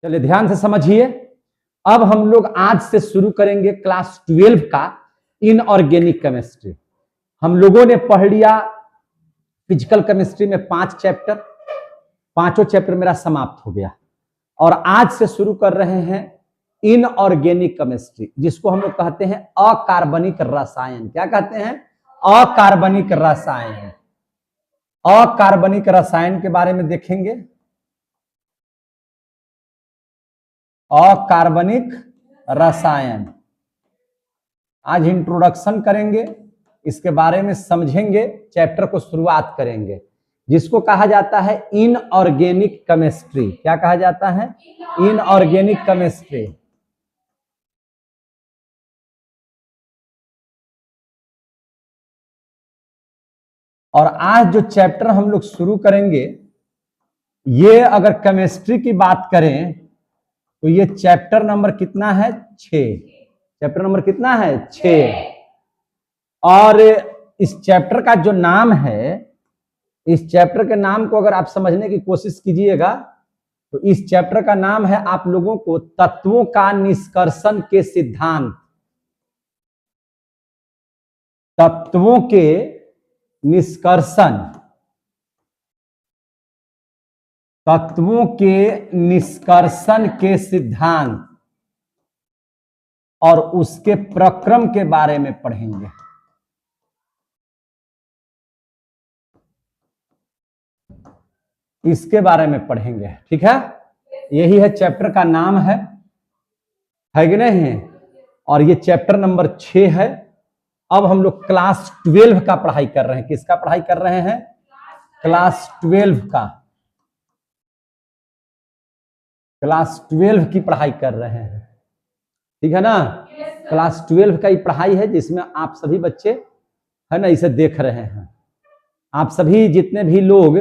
चलिए ध्यान से समझिए। अब हम लोग आज से शुरू करेंगे क्लास 12 का इनऑर्गेनिक केमिस्ट्री। हम लोगों ने पढ़ लिया फिजिकल केमिस्ट्री में 5 चैप्टर, पांचों चैप्टर मेरा समाप्त हो गया और आज से शुरू कर रहे हैं इनऑर्गेनिक केमिस्ट्री, जिसको हम लोग कहते हैं अकार्बनिक रसायन। क्या कहते हैं? अकार्बनिक रसायन। अकार्बनिक रसायन के बारे में देखेंगे। अकार्बनिक रसायन आज इंट्रोडक्शन करेंगे, इसके बारे में समझेंगे, चैप्टर को शुरुआत करेंगे, जिसको कहा जाता है इनऑर्गेनिक केमिस्ट्री। क्या कहा जाता है? Inorganic chemistry. और आज जो चैप्टर हम लोग शुरू करेंगे, ये अगर केमिस्ट्री की बात करें तो ये चैप्टर नंबर कितना है? 6। चैप्टर नंबर कितना है? 6। और इस चैप्टर का जो नाम है, इस चैप्टर के नाम को अगर आप समझने की कोशिश कीजिएगा तो इस चैप्टर का नाम है आप लोगों को तत्वों का निष्कर्षण के सिद्धांत। तत्वों के निष्कर्षण, तत्वों के निष्कर्षण के सिद्धांत और उसके प्रक्रम के बारे में पढ़ेंगे। इसके बारे में पढ़ेंगे, ठीक है? यही है चैप्टर का नाम है कि नहीं? और ये चैप्टर नंबर 6 है। अब हम लोग क्लास 12 का पढ़ाई कर रहे हैं। किसका पढ़ाई कर रहे हैं? क्लास 12 का। क्लास 12 की पढ़ाई कर रहे हैं, ठीक है ना? क्लास 12 का ये पढ़ाई है जिसमें आप सभी बच्चे है ना इसे देख रहे हैं। आप सभी जितने भी लोग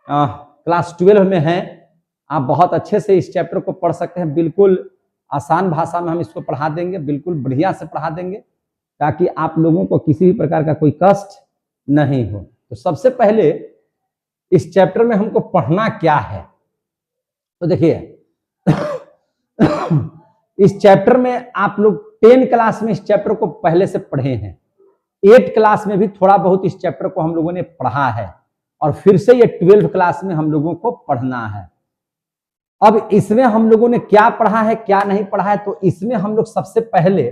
क्लास 12 में हैं, आप बहुत अच्छे से इस चैप्टर को पढ़ सकते हैं। बिल्कुल आसान भाषा में हम इसको पढ़ा देंगे, बिल्कुल बढ़िया से पढ़ा देंगे, ताकि आप लोगों को किसी भी प्रकार का कोई कष्ट नहीं हो। तो सबसे पहले इस चैप्टर में हमको पढ़ना क्या है, तो देखिए इस चैप्टर में आप लोग 10 क्लास में इस चैप्टर को पहले से पढ़े हैं। 8 क्लास में भी थोड़ा बहुत इस चैप्टर को हम लोगों ने पढ़ा है और फिर से ये 12 क्लास में हम लोगों को पढ़ना है। अब इसमें हम लोगों ने क्या पढ़ा है, क्या नहीं पढ़ा है, तो इसमें हम लोग सबसे पहले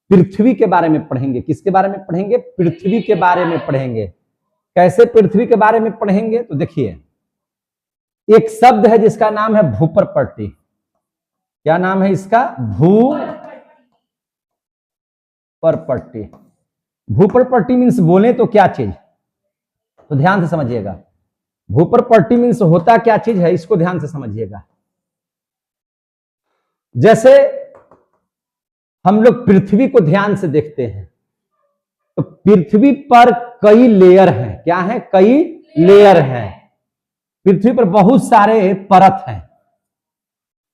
पृथ्वी के बारे में पढ़ेंगे। किसके बारे में पढ़ेंगे? पृथ्वी के बारे में पढ़ेंगे। कैसे पृथ्वी के बारे में पढ़ेंगे? तो देखिए, एक शब्द है जिसका नाम है भूपर्पट्टी। क्या नाम है इसका? भूपर्पट्टी। भूपर्पट्टी मीन्स बोले तो क्या चीज, तो ध्यान से समझिएगा। भूपर्पट्टी मीन्स होता क्या चीज है, इसको ध्यान से समझिएगा। जैसे हम लोग पृथ्वी को ध्यान से देखते हैं तो पृथ्वी पर कई लेयर हैं। क्या है? कई लेयर हैं। पृथ्वी पर बहुत सारे परत हैं।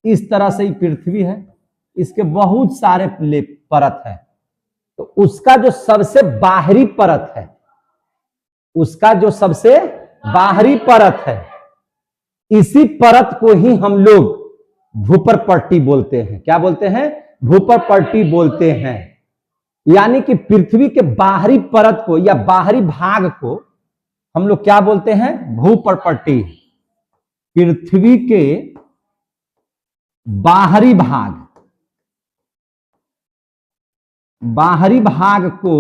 इस तरह से ही पृथ्वी है, इसके बहुत सारे परत हैं। तो उसका जो सबसे बाहरी परत है, उसका जो सबसे बाहरी परत है, इसी परत को ही हम लोग भूपर्पट्टी बोलते हैं। क्या बोलते हैं? भूपर्पट्टी बोलते हैं। यानी कि पृथ्वी के बाहरी परत को या बाहरी भाग को हम लोग क्या बोलते हैं? भूपर्पट्टी। पृथ्वी के बाहरी भाग, बाहरी भाग को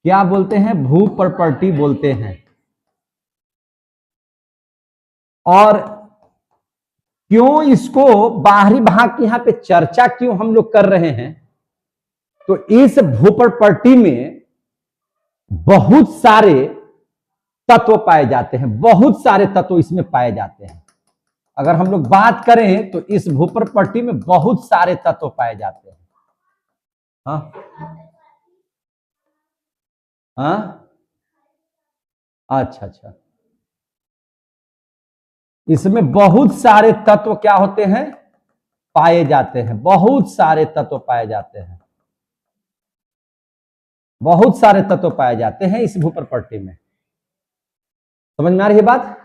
क्या बोलते हैं? भूपर्पट्टी बोलते हैं। और क्यों इसको बाहरी भाग की यहां पे चर्चा क्यों हम लोग कर रहे हैं, तो इस भूपर्पट्टी में बहुत सारे तत्व पाए जाते हैं। बहुत सारे तत्व इसमें पाए जाते हैं। अगर हम लोग बात करें तो इस भूपर्पट्टी में बहुत सारे तत्व पाए जाते हैं। हाँ हाँ, अच्छा, इसमें बहुत सारे तत्व क्या होते हैं? पाए जाते हैं। बहुत सारे तत्व पाए जाते हैं। बहुत सारे तत्व पाए जाते हैं इस भूपर्पट्टी में। समझ में आ रही है बात?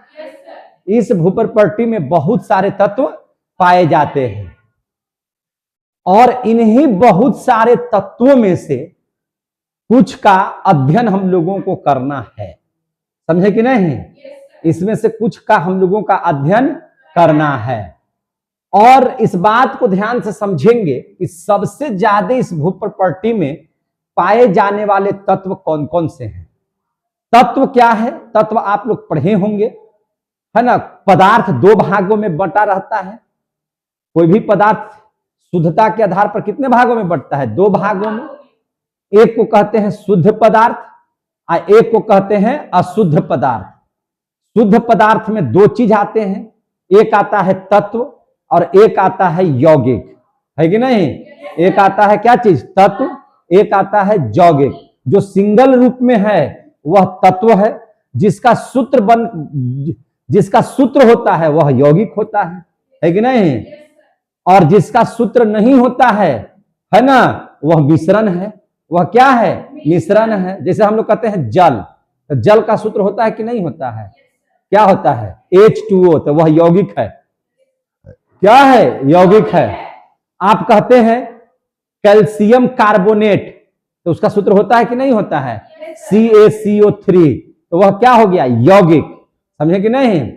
इस भूपर्पट्टी में बहुत सारे तत्व पाए जाते हैं। और इन्हीं बहुत सारे तत्वों में से कुछ का अध्ययन हम लोगों को करना है, समझे कि नहीं? इसमें से कुछ का हम लोगों का अध्ययन करना है। और इस बात को ध्यान से समझेंगे कि सबसे ज्यादा इस भू प्रॉपर्टी में पाए जाने वाले तत्व कौन कौन से हैं। तत्व क्या है? तत्व आप लोग पढ़े होंगे, है ना। पदार्थ दो भागों में बंटा रहता है। कोई भी पदार्थ शुद्धता के आधार पर कितने भागों में बंटता है? दो भागों में। एक को कहते हैं शुद्ध पदार्थ और एक को कहते हैं अशुद्ध पदार्थ। शुद्ध पदार्थ में दो चीज आते हैं, एक आता है तत्व और एक आता है यौगिक, है कि नहीं? एक आता है क्या चीज? तत्व, एक आता है यौगिक। जो सिंगल रूप में है वह तत्व है, जिसका सूत्र होता है वह यौगिक होता है कि नहीं? और जिसका सूत्र नहीं होता है ना, वह मिश्रण है। वह क्या है? मिश्रण है। जैसे हम लोग कहते हैं जल, तो जल का सूत्र होता है कि नहीं होता है? क्या होता है? H2O, तो वह यौगिक है। क्या है? यौगिक है। आप कहते हैं कैल्शियम कार्बोनेट, तो उसका सूत्र होता है कि नहीं होता है? CaCO3, तो वह क्या हो गया? यौगिक, समझे कि नहीं?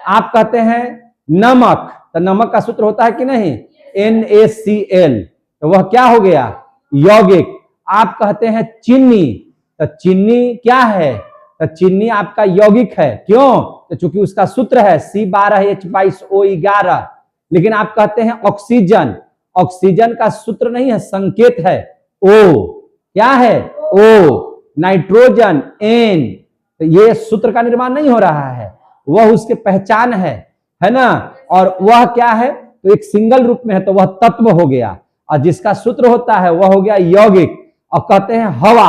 आप कहते हैं नमक, तो नमक का सूत्र होता है कि नहीं? NaCl, तो वह क्या हो गया? यौगिक। आप कहते हैं चीनी, तो चीनी क्या है? तो चीनी आपका यौगिक है। क्यों? तो चूंकि उसका सूत्र है C12H22O11। लेकिन आप कहते हैं ऑक्सीजन, ऑक्सीजन का सूत्र नहीं है, संकेत है O। क्या है? O। नाइट्रोजन N, तो ये सूत्र का निर्माण नहीं हो रहा है, वह उसके पहचान है ना। और वह क्या है? तो एक सिंगल रूप में है, तो वह तत्व हो गया। और जिसका सूत्र होता है वह हो गया यौगिक। और कहते हैं हवा,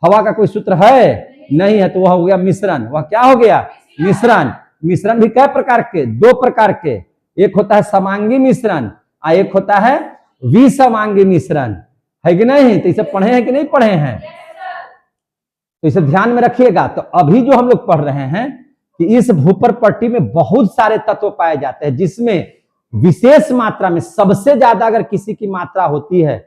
हवा का कोई सूत्र है? नहीं है, तो वह हो गया मिश्रण। वह क्या हो गया? मिश्रण। मिश्रण भी कई प्रकार के? दो प्रकार के। एक होता है समांगी मिश्रण और एक होता है विसमांगी मिश्रण, है कि नहीं? तो इसे पढ़े हैं कि नहीं पढ़े हैं? तो इसे ध्यान में रखिएगा। तो अभी जो हम लोग पढ़ रहे हैं कि इस भूपर पट्टी में बहुत सारे तत्व पाए जाते हैं, जिसमें विशेष मात्रा में सबसे ज्यादा अगर किसी की मात्रा होती है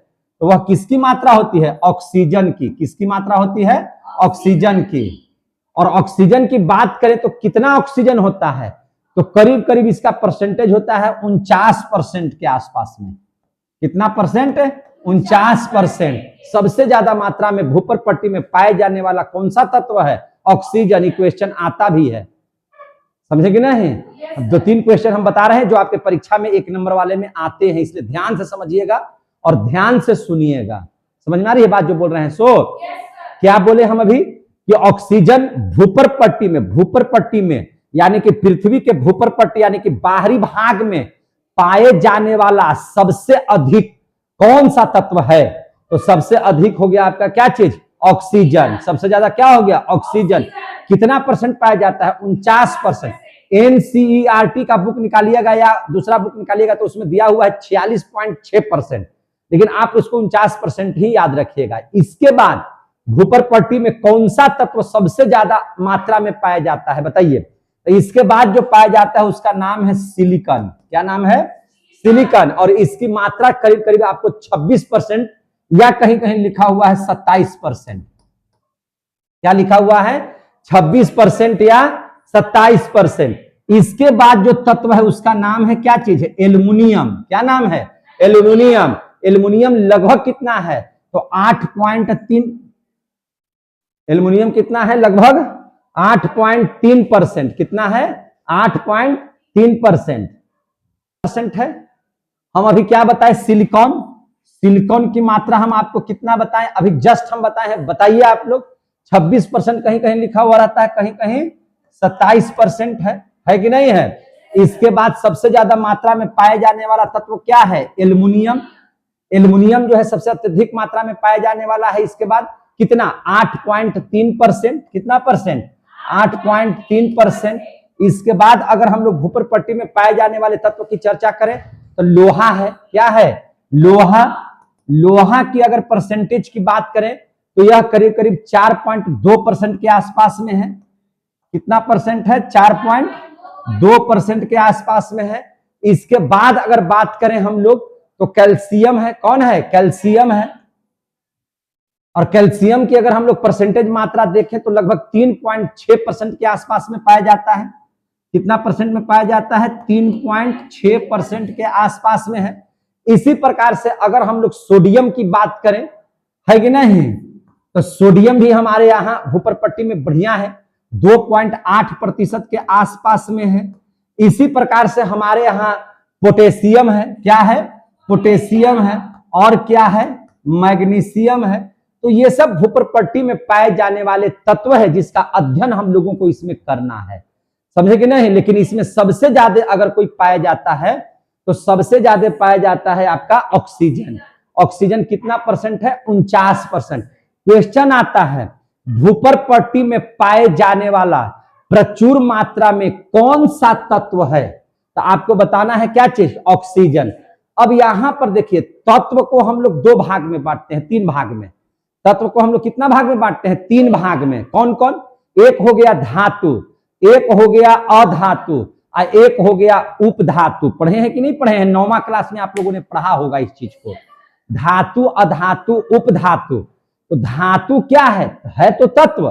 तो वह किसकी मात्रा होती है? ऑक्सीजन की। किसकी मात्रा होती है? ऑक्सीजन की। और ऑक्सीजन की बात करें तो कितना ऑक्सीजन होता है? तो करीब करीब इसका परसेंटेज होता है 49% के आसपास में। कितना परसेंट है? 49%। सबसे ज्यादा मात्रा में भूपर पट्टी में पाए जाने वाला कौन सा तत्व है? ऑक्सीजन। क्वेश्चन आता भी है, समझे कि नहीं? अब 2-3 क्वेश्चन हम बता रहे हैं जो आपके परीक्षा में 1 नंबर वाले में आते हैं, इसलिए ध्यान से समझिएगा और ध्यान से सुनिएगा। समझ में आ रही है बात जो बोल रहे हैं? क्या बोले हम अभी कि ऑक्सीजन भूपर पट्टी में यानी कि पृथ्वी के भूपर पट्टी यानी कि बाहरी भाग में पाए जाने वाला सबसे अधिक कौन सा तत्व है? तो सबसे अधिक हो गया आपका क्या चीज? ऑक्सीजन। सबसे ज्यादा क्या हो गया? ऑक्सीजन। कितना परसेंट पाया जाता है? 49%। NCERT का बुक निकालिएगा या दूसरा बुक निकालिएगा तो उसमें दिया हुआ है 46.6%, लेकिन आप उसको 49% ही याद रखिएगा। इसके बाद भूपर पट्टी में कौन सा तत्व सबसे ज्यादा मात्रा में पाया जाता है बताइए? तो इसके बाद जो पाया जाता है उसका नाम है सिलिकॉन। क्या नाम है? सिलिकॉन। और इसकी मात्रा करीब करीब आपको 26% या कहीं कहीं लिखा हुआ है 27%। क्या लिखा हुआ है? 26% या 27%। इसके बाद जो तत्व है उसका नाम है क्या चीज है? एल्युमिनियम। क्या नाम है? एल्युमिनियम। एल्युमिनियम लगभग कितना है? तो 8.3। एल्युमिनियम कितना है? लगभग 8.3%। कितना है? 8.3% है। हम अभी क्या बताएं? सिलिकॉन। सिलिकॉन की मात्रा हम आपको कितना बताएं? अभी जस्ट हम बताए हैं, बताइए आप लोग। 26% कहीं कहीं लिखा हुआ रहता है, कहीं कहीं 27% है कि नहीं है? इसके बाद सबसे ज्यादा मात्रा में पाए जाने वाला तत्व क्या है? एल्युमिनियम। एल्युमिनियम जो है सबसे अत्यधिक मात्रा में पाया जाने वाला है। इसके बाद कितना? 8.3%। कितना परसेंट? 8.3%। इसके बाद अगर हम लोग भूपर पट्टी में पाए जाने वाले तत्व की चर्चा करें तो लोहा है। क्या है? लोहा। लोहा की अगर परसेंटेज की बात करें तो यह करीब करीब 4.2% के आसपास में है। कितना परसेंट है? 4.2% के आसपास में है। इसके बाद अगर बात करें हम लोग तो कैल्शियम है। कौन है? कैल्शियम है। और कैल्शियम की अगर हम लोग परसेंटेज मात्रा देखें तो लगभग 3.6% के आसपास में पाया जाता है। कितना परसेंट में पाया जाता है? 3.6% के आसपास में है। इसी प्रकार से अगर हम लोग सोडियम की बात करें, है कि नहीं, तो सोडियम भी हमारे यहाँ भूपर पट्टी में बढ़िया है, 2.8% के आसपास में है। इसी प्रकार से हमारे यहाँ पोटेशियम है। क्या है? पोटेशियम है। और क्या है? मैग्नीशियम है। तो ये सब भूपर पट्टी में पाए जाने वाले तत्व है जिसका अध्ययन हम लोगों को इसमें करना है, समझे कि नहीं। लेकिन इसमें सबसे ज्यादा अगर कोई पाया जाता है तो सबसे ज्यादा पाया जाता है आपका ऑक्सीजन। ऑक्सीजन कितना परसेंट है? 49%। क्वेश्चन आता है भूपर पट्टी में पाए जाने वाला प्रचुर मात्रा में कौन सा तत्व है, तो आपको बताना है क्या चीज? ऑक्सीजन। अब यहां पर देखिए, तत्व को हम लोग 2 भाग में बांटते हैं, 3 भाग में। तत्व को हम लोग कितना भाग में बांटते हैं? 3 भाग में। कौन कौन? एक हो गया धातु, एक हो गया अधातु और एक हो गया उपधातु। पढ़े हैं कि नहीं पढ़े हैं? 9वां क्लास में आप लोगों ने पढ़ा होगा इस चीज को। धातु, अधातु, उपधातु। तो धातु क्या है तो तत्व,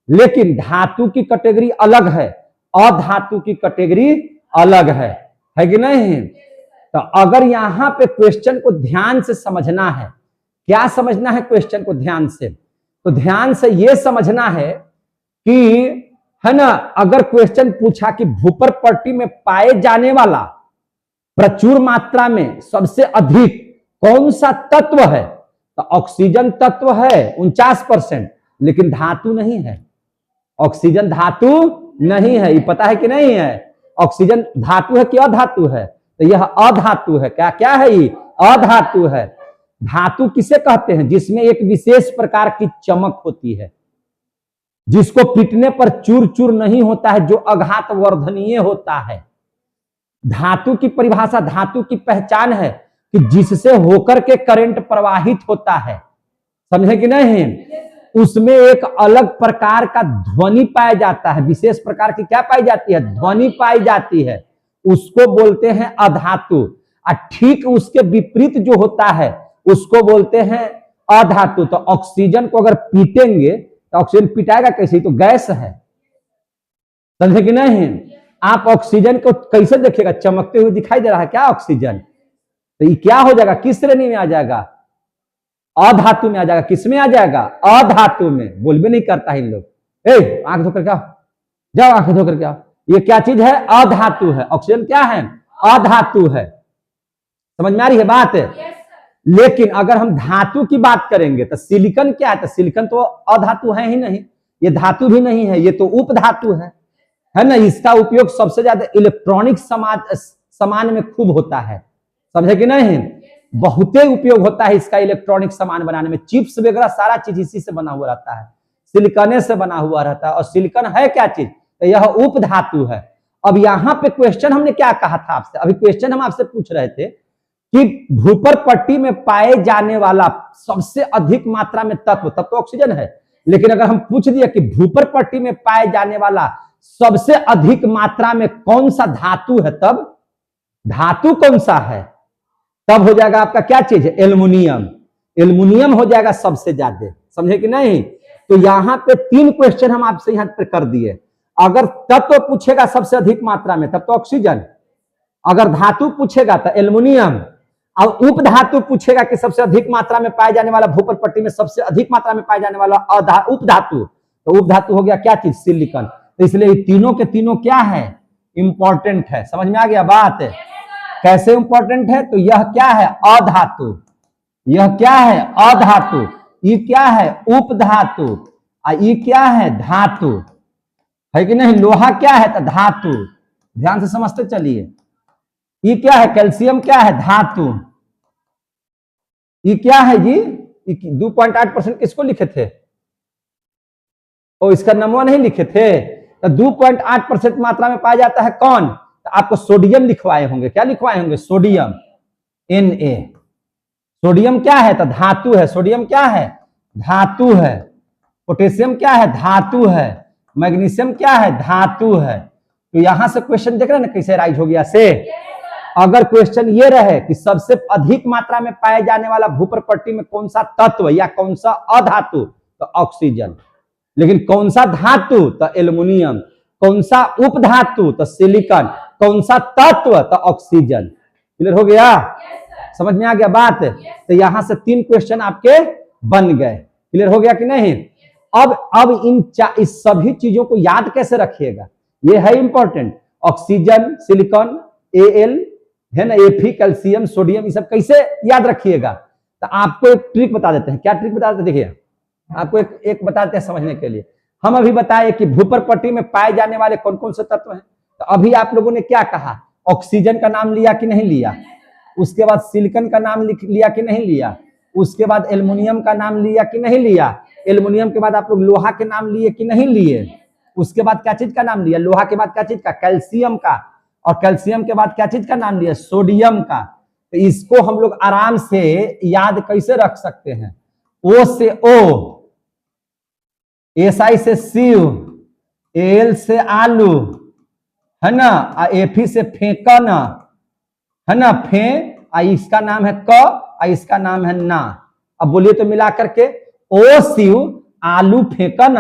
लेकिन धातु की कैटेगरी अलग है, अधातु की कैटेगरी अलग है कि नहीं। तो अगर यहां पे क्वेश्चन को ध्यान से समझना है, क्या समझना है क्वेश्चन को ध्यान से? तो ध्यान से यह समझना है कि, है ना, अगर क्वेश्चन पूछा कि भूपर पट्टी में पाए जाने वाला प्रचुर मात्रा में सबसे अधिक कौन सा तत्व है, तो ऑक्सीजन तत्व है 49%, लेकिन धातु नहीं है। ऑक्सीजन धातु नहीं है, ये पता है कि नहीं है? ऑक्सीजन धातु है कि अधातु है? तो यह अधातु है। क्या क्या है ये? अधातु है। धातु किसे कहते हैं? जिसमें एक विशेष प्रकार की चमक होती है, जिसको पीटने पर चूर चूर नहीं होता है, जो अघात वर्धनीय होता है। धातु की परिभाषा, धातु की पहचान है कि जिससे होकर के करंट प्रवाहित होता है, समझे कि नहीं। उसमें एक अलग प्रकार का ध्वनि पाया जाता है, विशेष प्रकार की क्या पाई जाती है? ध्वनि पाई जाती है, उसको बोलते हैं अधातु। और ठीक उसके विपरीत जो होता है उसको बोलते हैं अधातु। तो ऑक्सीजन को अगर पीटेंगे तो ऑक्सीजन पिटाएगा कैसे? तो गैस है, समझे कि नहीं। आप ऑक्सीजन को कैसे देखिएगा? चमकते हुए दिखाई दे रहा है क्या ऑक्सीजन? तो ये क्या हो जाएगा? किस श्रेणी में आ जाएगा? अधातु में आ जाएगा। किस में आ जाएगा? अधातु में। बोल भी नहीं करता है इन लोग। आंख धोकर क्या जाओ, आंख धोकर क्या। ये क्या चीज है? अधातु है। ऑक्सीजन क्या है? अधातु है। समझ में आ रही है बात? लेकिन अगर हम धातु की बात करेंगे तो सिलिकॉन क्या है? तो सिलिकॉन तो अधातु है ही नहीं, ये धातु भी नहीं है, ये तो उपधातु है ना। इसका उपयोग सबसे ज्यादा इलेक्ट्रॉनिक सामान में खूब होता है, समझे कि नहीं। बहुते उपयोग होता है इसका इलेक्ट्रॉनिक सामान बनाने में। चिप्स वगैरह सारा चीज इसी से बना हुआ रहता है, सिलिकॉन से बना हुआ रहता है। और सिलिकॉन है क्या चीज? तो यह उपधातु है। अब यहाँ पे क्वेश्चन हमने क्या कहा था आपसे? अभी क्वेश्चन हम आपसे पूछ रहे थे कि भूपर पट्टी में पाए जाने वाला सबसे अधिक मात्रा में तत्व, तब तो ऑक्सीजन है। लेकिन अगर हम पूछ दिया कि भूपर पट्टी में पाए जाने वाला सबसे अधिक मात्रा में कौन सा धातु है, तब धातु कौन सा है? तब हो जाएगा आपका क्या चीज है? एल्युमिनियम। एल्युमिनियम हो जाएगा सबसे ज्यादा, समझे कि नहीं। तो यहां पे 3 क्वेश्चन हम आपसे यहां पर कर दिए। अगर तत्व पूछेगा सबसे अधिक मात्रा में तब तो ऑक्सीजन, अगर धातु पूछेगा तो एल्युमिनियम, और उपधातु पूछेगा कि सबसे अधिक मात्रा में पाए जाने वाला भूपर पट्टी में सबसे अधिक मात्रा में पाए जाने वाला उपधातु, तो उपधातु हो गया क्या चीज? सिलिकॉन। तो इसलिए तीनों के तीनों क्या है? इंपॉर्टेंट है। समझ में आ गया बात? कैसे इंपॉर्टेंट है? तो यह क्या है? अधातु। यह क्या है? अधातु। ये क्या है? उपधातु। और ये क्या है? धातु, है कि नहीं। लोहा क्या है? तो धातु। ध्यान से समझते चलिए। ये क्या है? कैल्शियम क्या है? धातु। ये क्या है जी? 2.8% किसको लिखे थे? और इसका नंबर नहीं लिखे थे। तो 2.8% मात्रा में पाया जाता है कौन? तो आपको सोडियम लिखवाए होंगे। क्या लिखवाए होंगे? Sodium, Na। सोडियम क्या है? तो धातु है। सोडियम क्या है? धातु है। पोटेशियम क्या है? धातु है। मैग्नीशियम क्या है? धातु है। तो यहां से क्वेश्चन देख रहे हैं ना कैसे राइज हो गया से। अगर क्वेश्चन ये रहे कि सबसे अधिक मात्रा में पाए जाने वाला भूपर पट्टी में कौन सा तत्व या कौन सा अधातु, तो ऑक्सीजन। लेकिन कौन सा धातु, तो एल्युमिनियम। कौन सा उपधातु, तो सिलिकॉन। कौन सा तत्व, तो ऑक्सीजन। क्लियर हो गया? समझ में आ गया बात? तो यहां से 3 क्वेश्चन आपके बन गए। क्लियर हो गया कि नहीं? अब इस सभी चीजों को याद कैसे रखिएगा, ये है इंपॉर्टेंट। ऑक्सीजन, सिलिकॉन, Al है ना, Fe, कैल्शियम, सोडियम, ये सब कैसे याद रखिएगा? तो आपको एक ट्रिक बता देते हैं। क्या ट्रिक बता देते हैं? देखिए, आपको एक बता देते हैं समझने के लिए। हम अभी बताए कि भूपर पट्टी में पाए जाने वाले कौन कौन से तत्व हैं। तो अभी आप लोगों ने क्या कहा? ऑक्सीजन का नाम लिया कि नहीं लिया? उसके बाद सिलिकॉन का नाम लिया कि नहीं लिया? उसके बाद एल्युमिनियम का नाम लिया कि नहीं लिया? एल्युमिनियम के बाद आप लोग लोहा के नाम लिए कि नहीं लिए? उसके बाद क्या चीज का नाम लिया? लोहा के बाद क्या चीज का? कैल्शियम का। और कैल्शियम के बाद क्या चीज का नाम लिया? सोडियम का। तो इसको हम लोग आराम से याद कैसे रख सकते हैं? ओ से ओ, SI से शिव, AL से आलू, है ना, Fe से फेंकन, है ना, फे, इसका नाम है क, इसका नाम है ना। अब बोलिए तो मिला करके, ओ शिव आलू फेंकन।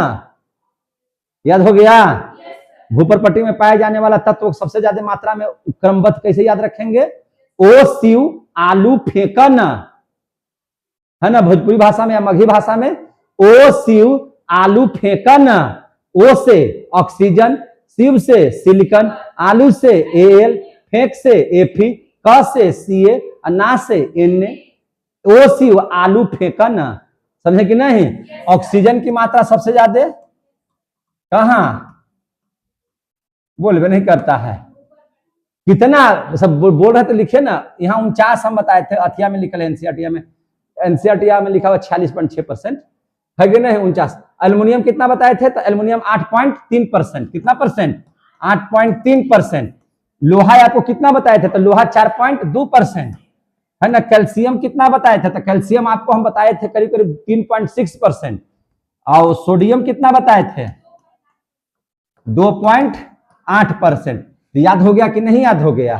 याद हो गया? भूपर पट्टी में पाए जाने वाला तत्व सबसे ज्यादा मात्रा में क्रमबद्ध कैसे याद रखेंगे? ओ शिव आलू फेंकन, है ना, भोजपुरी भाषा में या मगही भाषा में, ओ शिव आलू फेंकन। ओ से ऑक्सीजन, शिव से सिलिकॉन, आलू से Al, फेंक से Fe, क से Ca, ना से Na। ओ शिव आलू फेंकन। समझे कि नहीं? ऑक्सीजन की मात्रा सबसे ज्यादा कहां? बोलबे नहीं करता है। कितना सब बोल रहे थे, लिखे ना। यहाँ 49 हम बताए थे, अथिया में लिखल है, एनसीईआरटी में लिखा हुआ 46.6% है कि नहीं? 49। एल्युमिनियम कितना बताए थे? तो एल्युमिनियम 8.3%। कितना परसेंट? 8.3%। लोहा आपको कितना बताए थे? तो लोहा 4.2%, है ना। कैल्शियम कितना बताए थे? तो कैल्शियम आपको हम बताए थे करीब करीब 3.6%। और सोडियम कितना बताए थे? 2.8%। याद हो गया कि नहीं याद हो गया?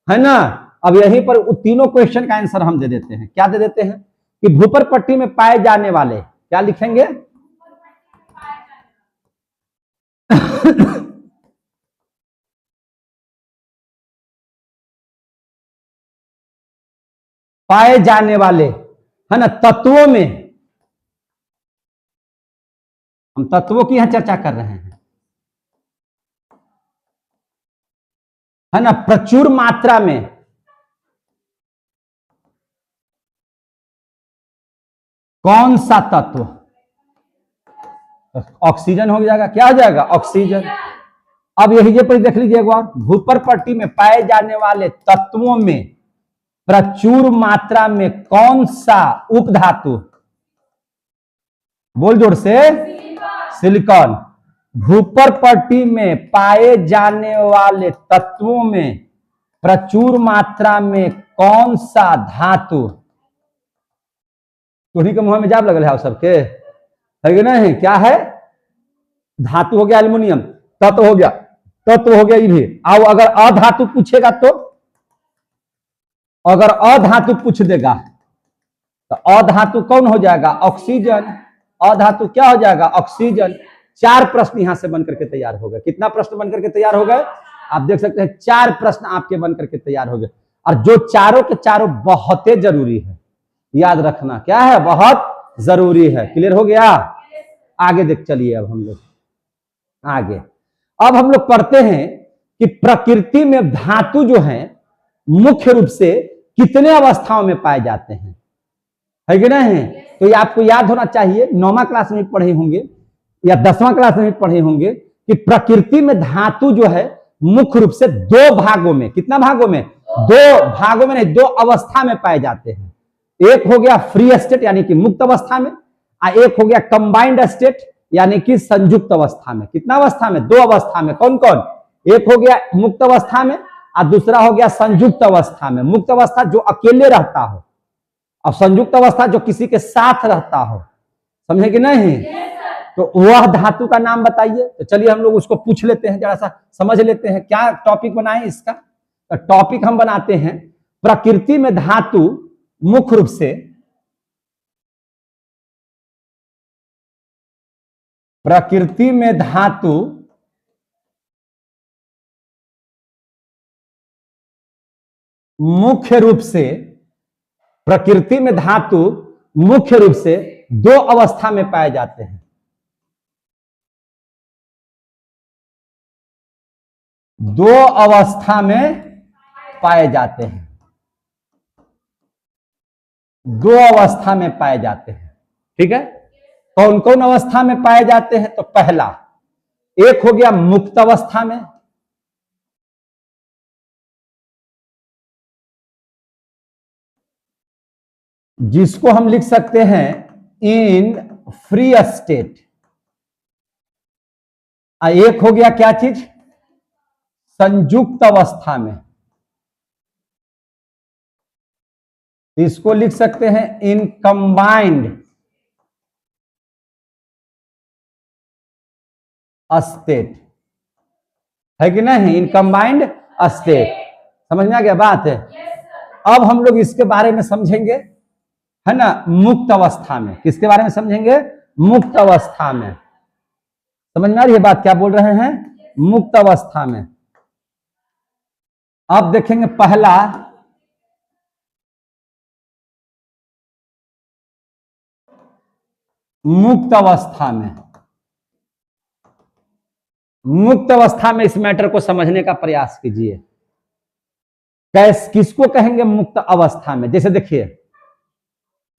है ना। अब यहीं पर तीनों क्वेश्चन का आंसर हम दे देते हैं। क्या दे देते हैं? कि भूपर पट्टी में पाए जाने वाले, क्या लिखेंगे? पाए जाने वाले, है ना, तत्वों में। हम तत्वों की यहां चर्चा कर रहे हैं, है ना, प्रचुर मात्रा में कौन सा तत्व? ऑक्सीजन हो जाएगा। क्या हो जाएगा? ऑक्सीजन। अब यही पर देख लीजिए एक बार, भूपर पट्टी में पाए जाने वाले तत्वों में प्रचुर मात्रा में कौन सा उपधातु? बोल जोर से। सिलिकॉन। भूपर पट्टी में पाए जाने वाले तत्वों में प्रचुर मात्रा में कौन सा धातु? तोहरी के मुंह में जाब लगल है सबके, है कि नहीं? क्या है? धातु हो गया एल्युमिनियम, तत्व हो गया, तत्व हो गया ये भी। आओ अगर अधातु पूछेगा तो, अगर अधातु पूछ देगा तो अधातु कौन हो जाएगा? ऑक्सीजन। अधातु क्या हो जाएगा? ऑक्सीजन। 4 प्रश्न यहां से बनकर के तैयार हो गए। कितना प्रश्न बनकर के तैयार हो गए? आप देख सकते हैं 4 प्रश्न आपके बनकर के तैयार हो गए। और जो चारों के चारों बहुत ही जरूरी है, याद रखना। क्या है? बहुत जरूरी है। क्लियर हो गया? आगे देख चलिए। अब हम लोग आगे, अब हम लोग पढ़ते हैं कि प्रकृति में धातु जो है मुख्य रूप से कितने अवस्थाओं में पाए जाते हैं, है कि नहीं? तो ये आपको याद होना चाहिए। 9वां क्लास में पढ़े होंगे या 10वां क्लास में पढ़े होंगे कि प्रकृति में धातु जो है मुख्य रूप से 2 भागों में, कितना भागों में? 2 भागों में नहीं, 2 अवस्था में पाए जाते हैं। एक हो गया फ्री स्टेट यानी कि मुक्त अवस्था में, और एक हो गया कंबाइंड स्टेट यानी कि संयुक्त अवस्था में। कितना अवस्था में? 2 अवस्था में। कौन कौन? एक हो गया मुक्त अवस्था में और दूसरा हो गया संयुक्त अवस्था में। मुक्त अवस्था जो अकेले रहता हो, और संयुक्त अवस्था जो किसी के साथ रहता हो। समझे कि नहीं? तो वह धातु का नाम बताइए। तो चलिए हम लोग उसको पूछ लेते हैं, जरा सा समझ लेते हैं क्या टॉपिक बनाए इसका। तो टॉपिक हम बनाते हैं प्रकृति में धातु मुख्य रूप से प्रकृति में धातु मुख्य रूप से प्रकृति में धातु मुख्य रूप से दो अवस्था में पाए जाते हैं। दो अवस्था में पाए जाते हैं। दो अवस्था में पाए जाते हैं। ठीक है, कौन कौन अवस्था में पाए जाते हैं? तो पहला एक हो गया मुक्त अवस्था में, जिसको हम लिख सकते हैं इन फ्री स्टेट। एक हो गया क्या चीज? संयुक्त अवस्था में, इसको लिख सकते हैं इन कंबाइंड स्टेट, है कि नहीं? In combined state. समझ में आ गया बात है? अब हम लोग इसके बारे में समझेंगे, है ना, मुक्त अवस्था में। किसके बारे में समझेंगे? मुक्त अवस्था में। समझ में आ रही है बात? क्या बोल रहे हैं? मुक्त अवस्था में। अब देखेंगे पहला मुक्त अवस्था में। मुक्त अवस्था में इस मैटर को समझने का प्रयास कीजिए। किसको कहेंगे मुक्त अवस्था में? जैसे देखिए,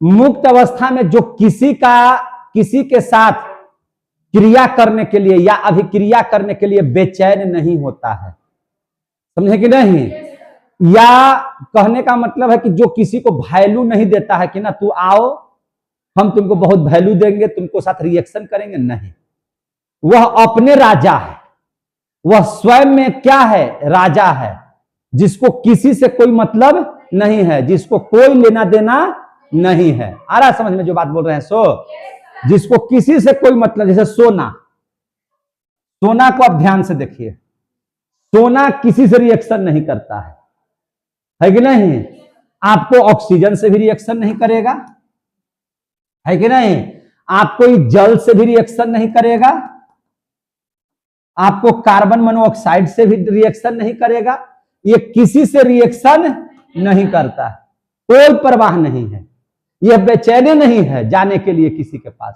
मुक्त अवस्था में जो किसी के साथ क्रिया करने के लिए या अभिक्रिया करने के लिए बेचैन नहीं होता है। समझे कि नहीं? या कहने का मतलब है कि जो किसी को वैल्यू नहीं देता है कि ना तू आओ हम तुमको बहुत वैल्यू देंगे, तुमको साथ रिएक्शन करेंगे, नहीं। वह अपने राजा है, वह स्वयं में क्या है? राजा है, जिसको किसी से कोई मतलब नहीं है, जिसको कोई लेना देना नहीं है। आ रहा समझ में जो बात बोल रहे हैं? जिसको किसी से कोई मतलब, जैसे सोना को आप ध्यान से देखिए, सोना किसी से रिएक्शन नहीं करता है कि नहीं? आपको ऑक्सीजन से भी रिएक्शन नहीं करेगा, है कि नहीं? आपको जल से भी रिएक्शन नहीं करेगा, आपको कार्बन मोनोऑक्साइड से भी रिएक्शन नहीं करेगा। ये किसी से रिएक्शन नहीं करता, कोई परवाह नहीं है, यह बेचैनी नहीं है जाने के लिए किसी के पास।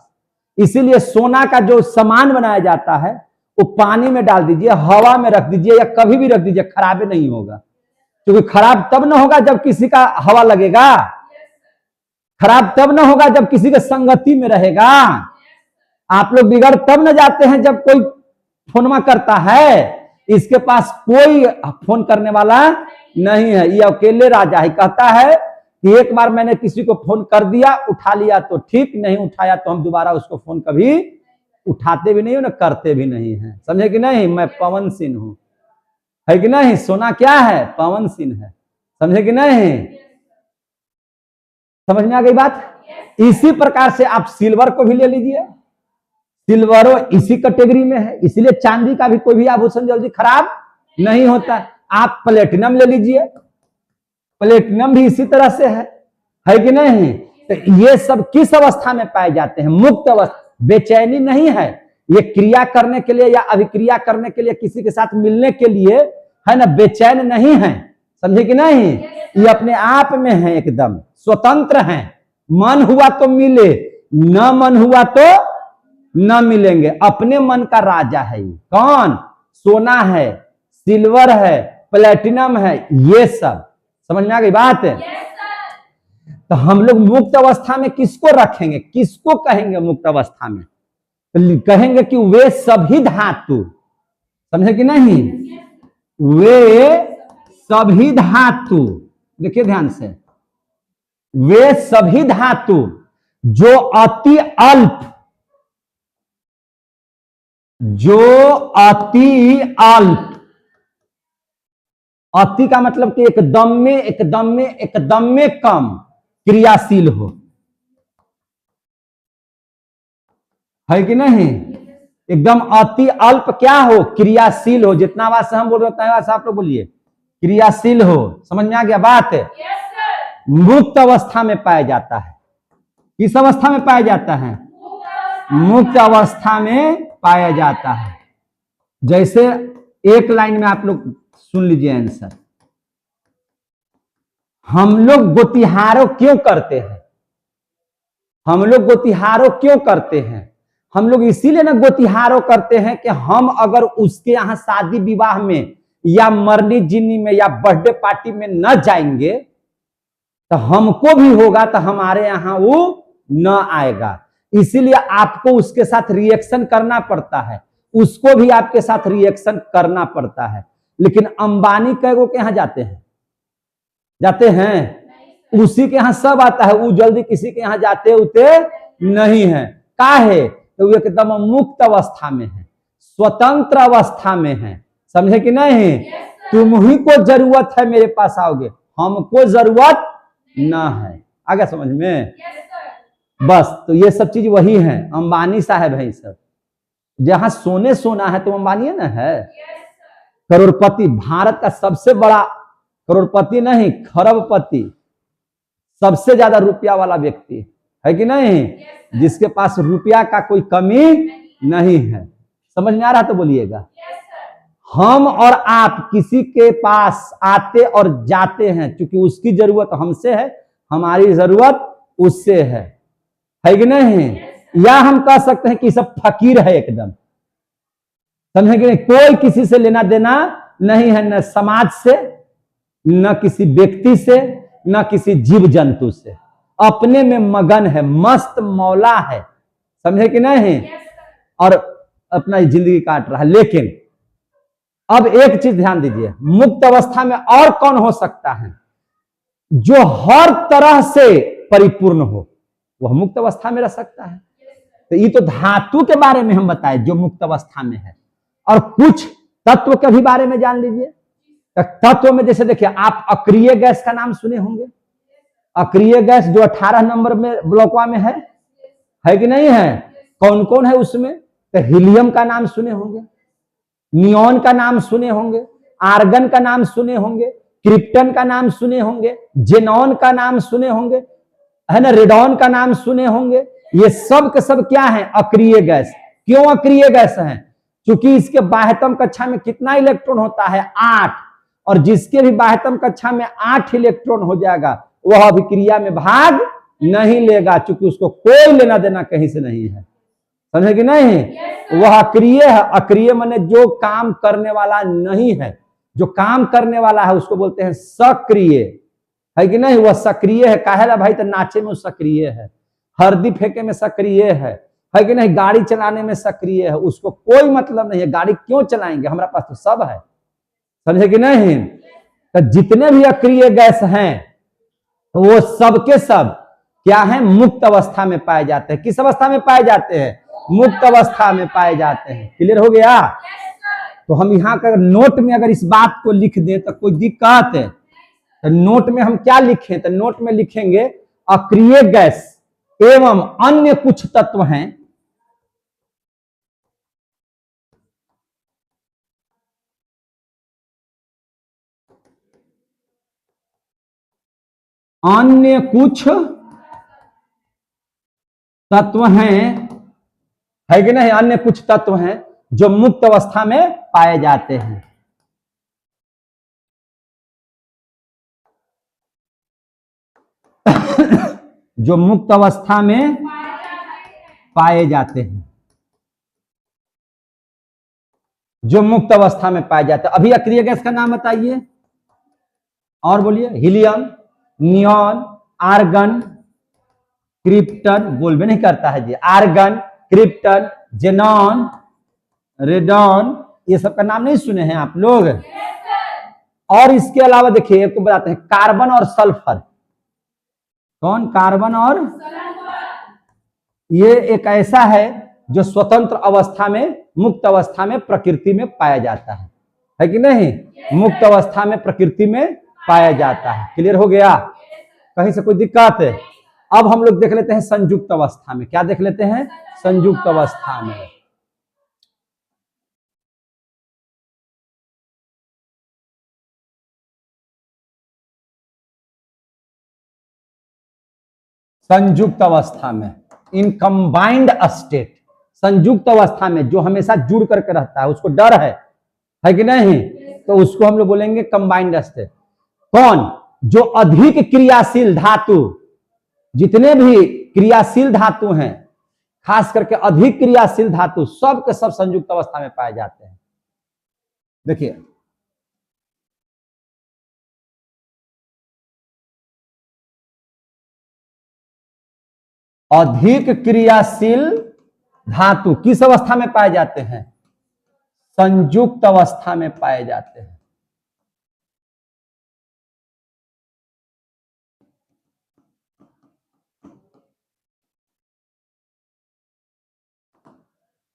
इसीलिए सोना का जो सामान बनाया जाता है वो पानी में डाल दीजिए, हवा में रख दीजिए या कभी भी रख दीजिए, खराब नहीं होगा। क्योंकि खराब तब ना होगा जब किसी का हवा लगेगा, खराब तब ना होगा जब किसी के संगति में रहेगा। आप लोग बिगड़ तब न जाते हैं जब कोई फोनमा करता है, इसके पास कोई फोन करने वाला नहीं है, ये अकेले राजा है। कहता है कि एक बार मैंने किसी को फोन कर दिया, उठा लिया तो ठीक, नहीं उठाया तो हम दोबारा उसको फोन कभी उठाते भी नहीं, ना करते भी नहीं है। समझे कि नहीं? मैं पवन सिंह हूं, है कि नहीं? सोना क्या है? पवन सिंह है। समझे कि नहीं? समझ में आ गई बात? इसी प्रकार से आप सिल्वर को भी ले लीजिए, सिल्वरो इसी कैटेगरी में है, इसलिए चांदी का भी कोई भी आभूषण जल्दी खराब नहीं होता। आप प्लेटिनम ले लीजिए, प्लेटिनम भी इसी तरह से है कि नहीं? तो ये सब किस अवस्था में पाए जाते हैं? मुक्त अवस्था। बेचैनी नहीं है, ये क्रिया करने के लिए या अभिक्रिया करने के लिए, किसी के साथ मिलने के लिए, है ना, बेचैन नहीं है। समझे कि नहीं? ये अपने आप में है, एकदम स्वतंत्र हैं। मन हुआ तो मिले, न मन हुआ तो न मिलेंगे। अपने मन का राजा है ये। कौन? सोना है, सिल्वर है, प्लेटिनम है, ये सब। समझ में आ गई बात? तो हम लोग मुक्त अवस्था में किसको रखेंगे? किसको कहेंगे मुक्त अवस्था में? तो कहेंगे कि वे सभी धातु, समझे कि नहीं? वे सभी धातु, देखिए ध्यान से, वे सभी धातु जो अति अल्प, अति का मतलब कि एकदम में कम क्रियाशील हो, है कि नहीं? एकदम अति अल्प क्या हो? क्रियाशील हो। जितना बात से हम बोल रहे हैं वैसा आप लोग बोलिए, क्रियाशील हो। समझ में आ गया बात? मुक्त अवस्था में पाया जाता है। किस अवस्था में पाया जाता है? मुक्त अवस्था में पाया जाता है। जैसे एक लाइन में आप लोग सुन लीजिए आंसर। हम लोग गोतिहारों क्यों करते हैं? हम लोग गोतिहारों क्यों करते हैं? हम लोग इसीलिए ना गोतिहारों करते हैं कि हम अगर उसके यहां शादी विवाह में या मरनी जिन्नी में या बर्थडे पार्टी में न जाएंगे तो हमको भी होगा तो हमारे यहां वो न आएगा। इसीलिए आपको उसके साथ रिएक्शन करना पड़ता है, उसको भी आपके साथ रिएक्शन करना पड़ता है। लेकिन अंबानी कैगो के यहां जाते हैं? जाते हैं? उसी के यहां सब आता है, वो जल्दी किसी के यहां जाते उते नहीं है। का है? तो वो एकदम मुक्त अवस्था में है, स्वतंत्र अवस्था में है। समझे कि नहीं? तुम ही को जरूरत है मेरे पास आओगे, हमको जरूरत ना है। आ गया समझ में? बस तो ये सब चीज वही है, अंबानी साहब है सब। जहां सोने सोना है तो अंबानी है ना है। करोड़पति, भारत का सबसे बड़ा, करोड़पति नहीं खरबपति, सबसे ज्यादा रुपया वाला व्यक्ति है कि नहीं? जिसके पास रुपया का कोई कमी नहीं है। समझ में आ रहा तो बोलिएगा। हम और आप किसी के पास आते और जाते हैं क्योंकि उसकी जरूरत हमसे है, हमारी जरूरत उससे है कि नहीं? या हम कह सकते हैं कि सब फकीर है एकदम। समझे कि नहीं? कोई किसी से लेना देना नहीं है, न समाज से, न किसी व्यक्ति से, न किसी जीव जंतु से। अपने में मगन है, मस्त मौला है। समझे कि नहीं? और अपना जिंदगी काट रहा है। लेकिन अब एक चीज ध्यान दीजिए, मुक्त अवस्था में और कौन हो सकता है? जो हर तरह से परिपूर्ण हो, वह मुक्त अवस्था में रह सकता है। तो ये तो धातु के बारे में हम बताए जो मुक्त अवस्था में है, और कुछ तत्व के भी बारे में जान लीजिए। तो तत्व में जैसे देखिए, आप अक्रिय गैस का नाम सुने होंगे। अक्रिय गैस जो 18 नंबर में ब्लॉकवा में है कि नहीं है? कौन कौन है उसमें? तो हीलियम का नाम सुने होंगे, नियॉन का नाम सुने होंगे, आर्गन का नाम सुने होंगे, क्रिप्टन का नाम सुने होंगे, जेनॉन का नाम सुने होंगे, है ना, रेडॉन का नाम सुने होंगे। ये सब के सब क्या है? अक्रिय गैस। क्यों अक्रिय गैस है? क्योंकि इसके बाह्यतम कक्षा में कितना इलेक्ट्रॉन होता है? 8। और जिसके भी बाह्यतम कक्षा में 8 इलेक्ट्रॉन हो जाएगा वह अभिक्रिया में भाग नहीं लेगा, क्योंकि उसको कोई लेना देना कहीं से नहीं है। समझे कि नहीं? वह अक्रिय है। अक्रिय माने जो काम करने वाला नहीं है। जो काम करने वाला है उसको बोलते हैं सक्रिय, है कि नहीं? वह सक्रिय है। काहेला भाई? तो नाचे में सक्रिय है, हरदी फेंके में सक्रिय है कि नहीं? गाड़ी चलाने में सक्रिय है। उसको कोई मतलब नहीं है गाड़ी क्यों चलाएंगे, हमारा पास तो सब है। समझे कि नहीं? तो जितने भी अक्रिय गैस हैं वो सबके सब क्या है? मुक्त अवस्था में पाए जाते हैं। किस अवस्था में पाए जाते हैं? मुक्त अवस्था में पाए जाते हैं। क्लियर हो गया? तो हम यहाँ का नोट में अगर इस बात को लिख दें तो कोई दिक्कत है? तो नोट में हम क्या लिखें? तो नोट में लिखेंगे अक्रिय गैस एवं अन्य कुछ तत्व हैं अन्य कुछ तत्व हैं, है कि नहीं? अन्य कुछ तत्व हैं जो मुक्त अवस्था में पाए जाते हैं। जो मुक्त अवस्था में पाए जाते हैं, जो मुक्त अवस्था में पाए जाते हैं। अभी अक्रिय गैस का नाम बताइए और बोलिए। हीलियम, नियॉन, आर्गन, क्रिप्टन, बोल भी नहीं करता है जी। आर्गन, क्रिप्टन, जेनॉन, रेडॉन, ये सब का नाम नहीं सुने हैं आप लोग? और इसके अलावा देखिए एक को बताते हैं, कार्बन और सल्फर। कौन? कार्बन और ये एक ऐसा है जो स्वतंत्र अवस्था में, मुक्त अवस्था में प्रकृति में पाया जाता है कि नहीं? मुक्त अवस्था में प्रकृति में पाया जाता है। क्लियर हो गया? कहीं से कोई दिक्कत है? अब हम लोग देख लेते हैं संयुक्त अवस्था में। क्या देख लेते हैं? संयुक्त अवस्था में। संयुक्त अवस्था में, इन कंबाइंड स्टेट, संयुक्त अवस्था में जो हमेशा जुड़ करके रहता है, उसको डर है कि नहीं, तो उसको हम लोग बोलेंगे कंबाइंड स्टेट। कौन? जो अधिक क्रियाशील धातु, जितने भी क्रियाशील धातु हैं, खास करके अधिक क्रियाशील धातु, सब के सब संयुक्त अवस्था में पाए जाते हैं। देखिए अधिक क्रियाशील धातु किस अवस्था में पाए जाते हैं? संयुक्त अवस्था में पाए जाते हैं।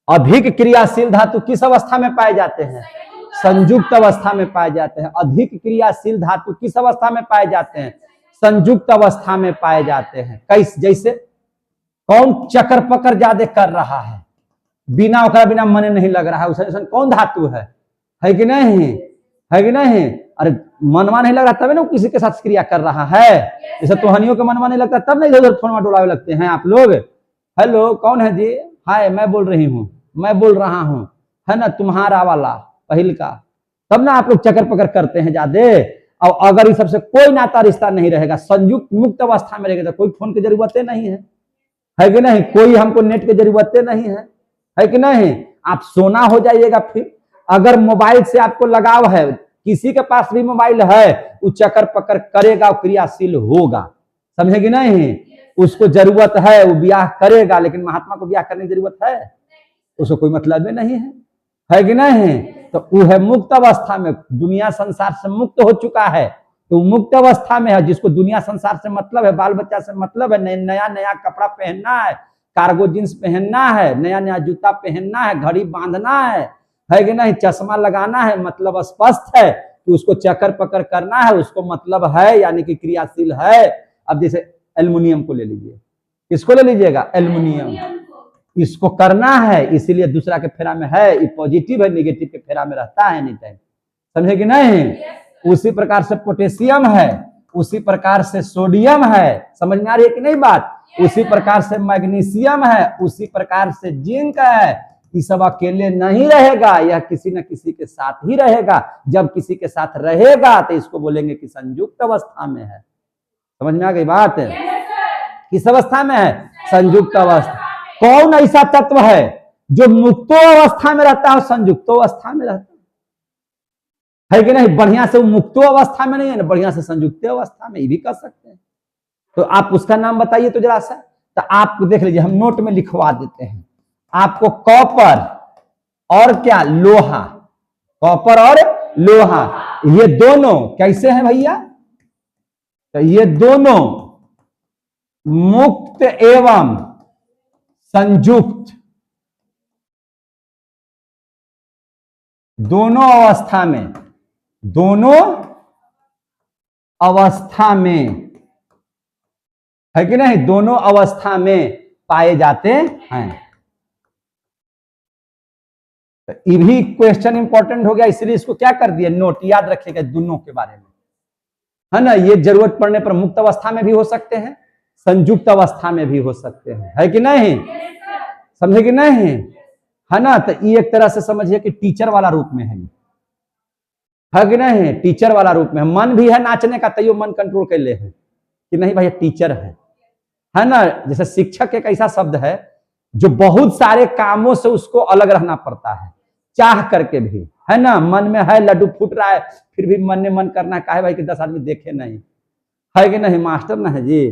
अधिक क्रियाशील धातु किस अवस्था में पाए जाते हैं? संयुक्त अवस्था में पाए जाते हैं। अधिक क्रियाशील धातु किस अवस्था में पाए जाते हैं? संयुक्त अवस्था में पाए जाते हैं। कैसे? जैसे कौन चक्कर पकड़ ज्यादा कर रहा है, बिना ओकरा बिना मन नहीं लग रहा है, उसे कौन धातु है कि नहीं? है कि नहीं? अरे मनवा नहीं लग रहा तब ना किसी के साथ क्रिया कर रहा है। जैसे तोहनियों के मनवा नहीं लगता तब ना इधर उधर फोन डोलावे लगते हैं आप लोग। हेलो कौन है जी? हाय मैं बोल रही हूँ, मैं बोल रहा हूँ, है ना, तुम्हारा वाला पहिल का, तब ना आप लोग चक्कर पकड़ करते हैं ज्यादा। और अगर इस सबसे कोई नाता रिश्ता नहीं रहेगा, संयुक्त मुक्त अवस्था में रहेगा, तो कोई फोन की जरूरत नहीं है कि नहीं? कोई हमको नेट की जरूरत नहीं है कि नहीं? आप सोना हो जाइएगा। फिर अगर मोबाइल से आपको लगाव है, किसी के पास भी मोबाइल है, वो चक्कर पकड़ करेगा और क्रियाशील होगा, समझे कि नहीं? उसको जरूरत है, वो ब्याह करेगा, लेकिन महात्मा को ब्याह करने की जरूरत है? उसको कोई मतलब ही नहीं है कि नहीं? तो वो है मुक्त अवस्था में, दुनिया संसार से मुक्त हो चुका है, तो मुक्त अवस्था में है, जिसको दुनिया संसार से मतलब है, बाल बच्चा से मतलब है, नया नया कपड़ा पहनना है, कार्गो जींस पहनना है, नया नया जूता पहनना है, घड़ी बांधना है कि नहीं, चश्मा लगाना है, मतलब स्पष्ट है कि उसको चक्कर पकड़ करना है, उसको मतलब है, यानी कि क्रियाशील है। अब जैसे एल्युमिनियम को ले लीजिए, किसको ले लीजिएगा? एल्युमिनियम, इसको करना है, इसीलिए दूसरा के फेरा में है, ये पॉजिटिव है, नेगेटिव के फेरा में रहता है एनी टाइम, समझे कि नहीं? उसी प्रकार से पोटेशियम है, उसी प्रकार से सोडियम है, समझ में आ रही है कि नहीं बात? उसी प्रकार से मैग्नीशियम है, उसी प्रकार से जिंक है। ये सब अकेले नहीं रहेगा, यह किसी न किसी के साथ ही रहेगा। जब किसी के साथ रहेगा तो इसको बोलेंगे कि संयुक्त अवस्था में है। समझ में आ गई बात? किस अवस्था में है? संयुक्त अवस्था। कौन ऐसा तत्व है जो मुक्तो अवस्था में रहता है और संयुक्तो अवस्था में रहता है कि नहीं? बढ़िया से मुक्तो अवस्था में नहीं है ना, बढ़िया से संयुक्त अवस्था में, ये भी कर सकते हैं। तो आप उसका नाम बताइए तो जरा सा। तो आप देख लीजिए, हम नोट में लिखवा देते हैं आपको। कॉपर और क्या? लोहा। कॉपर और लोहा, ये दोनों कैसे हैं भैया? तो ये दोनों मुक्त एवं संयुक्त, दोनों अवस्था में, दोनों अवस्था में, है कि नहीं? दोनों अवस्था में पाए जाते हैं। तो ये भी क्वेश्चन इंपॉर्टेंट हो गया, इसलिए इसको क्या कर दिया? नोट। याद रखिएगा दोनों के बारे में, है ना? ये जरूरत पड़ने पर मुक्त अवस्था में भी हो सकते हैं, संयुक्त अवस्था में भी हो सकते हैं, है कि नहीं? समझे कि नहीं? है ना? तो ये एक तरह से समझिए कि टीचर वाला रूप में है कि नहीं? टीचर वाला रूप में। मन भी है नाचने का, तैयो मन कंट्रोल कर ले है कि नहीं भैया टीचर है ना? जैसे शिक्षक एक ऐसा शब्द है जो बहुत सारे कामों से उसको अलग रहना पड़ता है, चाह करके भी, है ना? मन में है लड्डू फूट रहा है, फिर भी मन ने मन करना है, काहे भाई कि 10 आदमी देखे नहीं, है कि नहीं? मास्टर ना है जी।